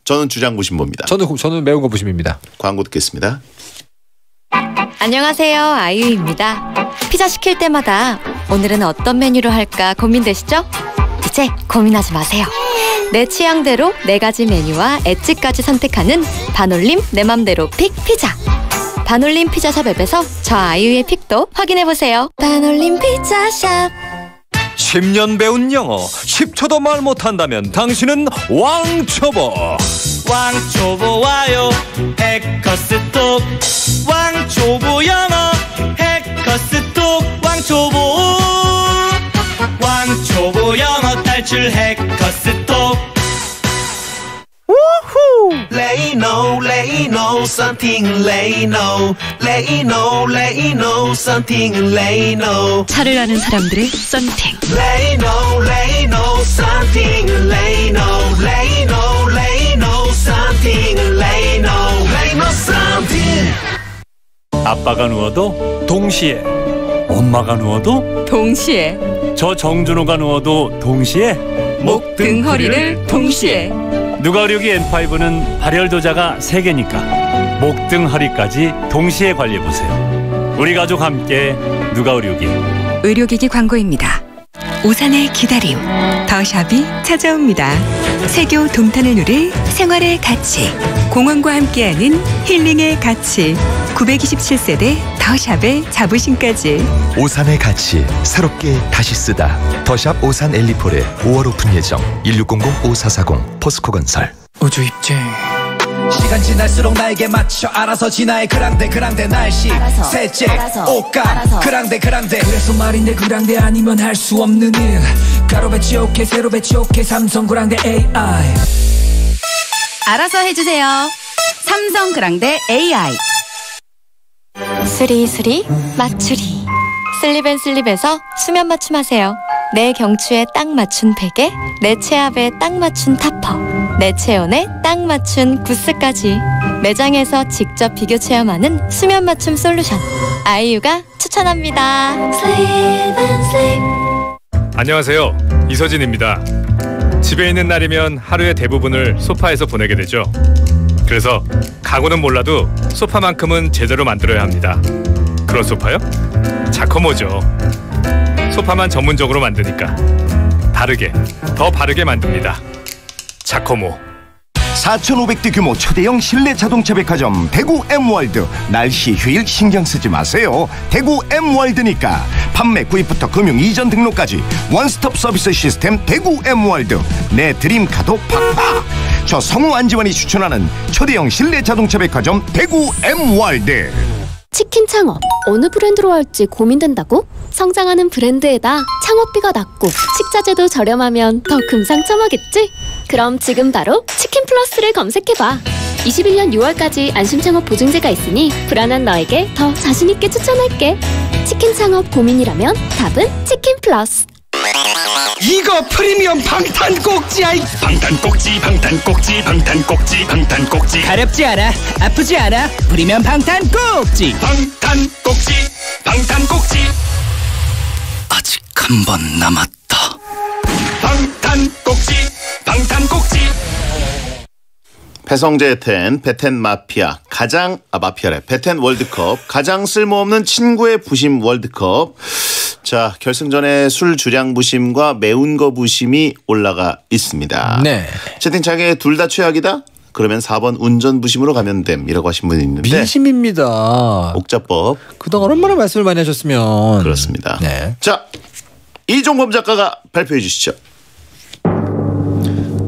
저는 주량 부심 봅니다. 저는 매운 거 부심입니다. 광고 듣겠습니다. 안녕하세요, 아이유입니다. 피자 시킬 때마다 오늘은 어떤 메뉴로 할까 고민되시죠? 이제 고민하지 마세요. 내 취향대로 4가지 메뉴와 엣지까지 선택하는 반올림 내 맘대로 픽 피자. 반올림 피자샵 앱에서 저 아이유의 픽도 확인해보세요. 반올림 피자샵. 10년 배운 영어 10초도 말 못한다면 당신은 왕초보. 왕초보 와요 해커스톡. 왕초보 영어 해커스톡. 왕초보 영어 탈출 해커스톡. 우후. Lay no something lay no something lay no. 차를 아는 사람들의 썬팅. Lay no something lay no something lay no something. 아빠가 누워도 동시에, 엄마가 누워도 동시에, 저 정준호가 누워도 동시에, 목, 등, 허리를 동시에. 누가 의료기 N5는 발열도자가 3개니까 목등 허리까지 동시에 관리해보세요. 우리 가족 함께 누가 의료기. 의료기기 광고입니다. 오산의 기다림, 더샵이 찾아옵니다. 세교 동탄을 누릴 생활의 가치, 공원과 함께하는 힐링의 가치, 927세대 더샵의 자부심까지. 오산의 가치, 새롭게 다시 쓰다. 더샵 오산 엘리폴의 5월 오픈 예정. 1600-5440 포스코건설. 우주 입증. 시간 지날수록 나에게 맞춰 알아서 진화해. 그랑데 날씨 셋째 옷감 그랑데 그래서 말인데 그랑데 아니면 할 수 없는 일. 가로 배치 오케이 세로 배치 오케이 삼성 그랑데 AI. 알아서 해주세요. 삼성 그랑데 AI. 수리수리 맞추리. 슬립앤슬립에서 수면 맞춤하세요. 내 경추에 딱 맞춘 베개, 내 체압에 딱 맞춘 타퍼, 내 체온에 딱 맞춘 구스까지 매장에서 직접 비교 체험하는 수면 맞춤 솔루션 아이유가 추천합니다. 안녕하세요, 이서진입니다. 집에 있는 날이면 하루의 대부분을 소파에서 보내게 되죠. 그래서 가구는 몰라도 소파만큼은 제대로 만들어야 합니다. 그런 소파요? 자커모죠. 소파만 전문적으로 만드니까 바르게, 더 바르게 만듭니다. 자커모. 4,500대 규모 초대형 실내 자동차 백화점 대구 M월드. 날씨 휴일 신경 쓰지 마세요. 대구 M월드니까. 판매 구입부터 금융 이전 등록까지 원스톱 서비스 시스템 대구 M월드. 내 드림 카드 팍팍. 저 성우 안지환이 추천하는 초대형 실내 자동차 백화점 대구 M월드. 치킨 창업 어느 브랜드로 할지 고민된다고? 성장하는 브랜드에다 창업비가 낮고 식자재도 저렴하면 더 금상첨화겠지? 그럼 지금 바로 치킨 플러스를 검색해봐. 21년 6월까지 안심창업 보증제가 있으니 불안한 너에게 더 자신있게 추천할게. 치킨 창업 고민이라면 답은 치킨 플러스. 이거 프리미엄 방탄 꼭지야. 방탄 꼭지 가렵지 않아, 아프지 않아. 프리미엄 방탄 꼭지. 방탄 꼭지 아직 한 번 남았다. 방탄 꼭지 배성재 텐, 베텐 마피아, 마피아래. 베텐 월드컵, 가장 쓸모없는 친구의 부심 월드컵. 자, 결승전에 술 주량 부심과 매운 거 부심이 올라가 있습니다. 네. 채팅창에 둘 다 최악이다? 그러면 4번 운전 부심으로 가면 됨이라고 하신 분이 있는데. 민심입니다. 옥자법. 그동안 얼마나 말씀을 많이 하셨으면. 그렇습니다. 네. 자, 이종범 작가가 발표해 주시죠.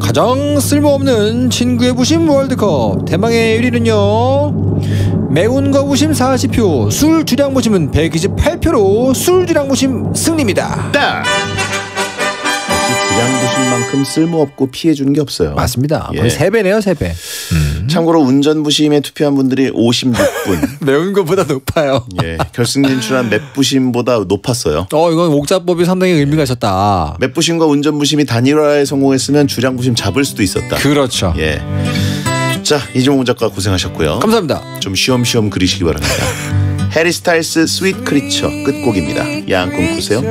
가장 쓸모없는 친구의 부심 월드컵. 대망의 1위는요. 매운 거 부심 40표, 술 주량 부심은 128표로 술 주량 부심 승리입니다. 딱! 주량 부심만큼 쓸모없고 피해주는 게 없어요. 맞습니다. 거의 3배네요, 3배. 참고로 운전 부심에 투표한 분들이 56분. 매운 거보다 높아요. 예, 결승 진출한 맵 부심보다 높았어요. 이건 옥자법이 상당히 의미가 있었다. 맵 부심과 운전 부심이 단일화에 성공했으면 주량 부심 잡을 수도 있었다. 그렇죠. 예. 자, 이종호 작가 고생하셨고요. 감사합니다. 좀 쉬엄쉬엄 그리시기 바랍니다. 해리 스타일스 스윗 크리처 끝곡입니다. 야한 꿈 꾸세요.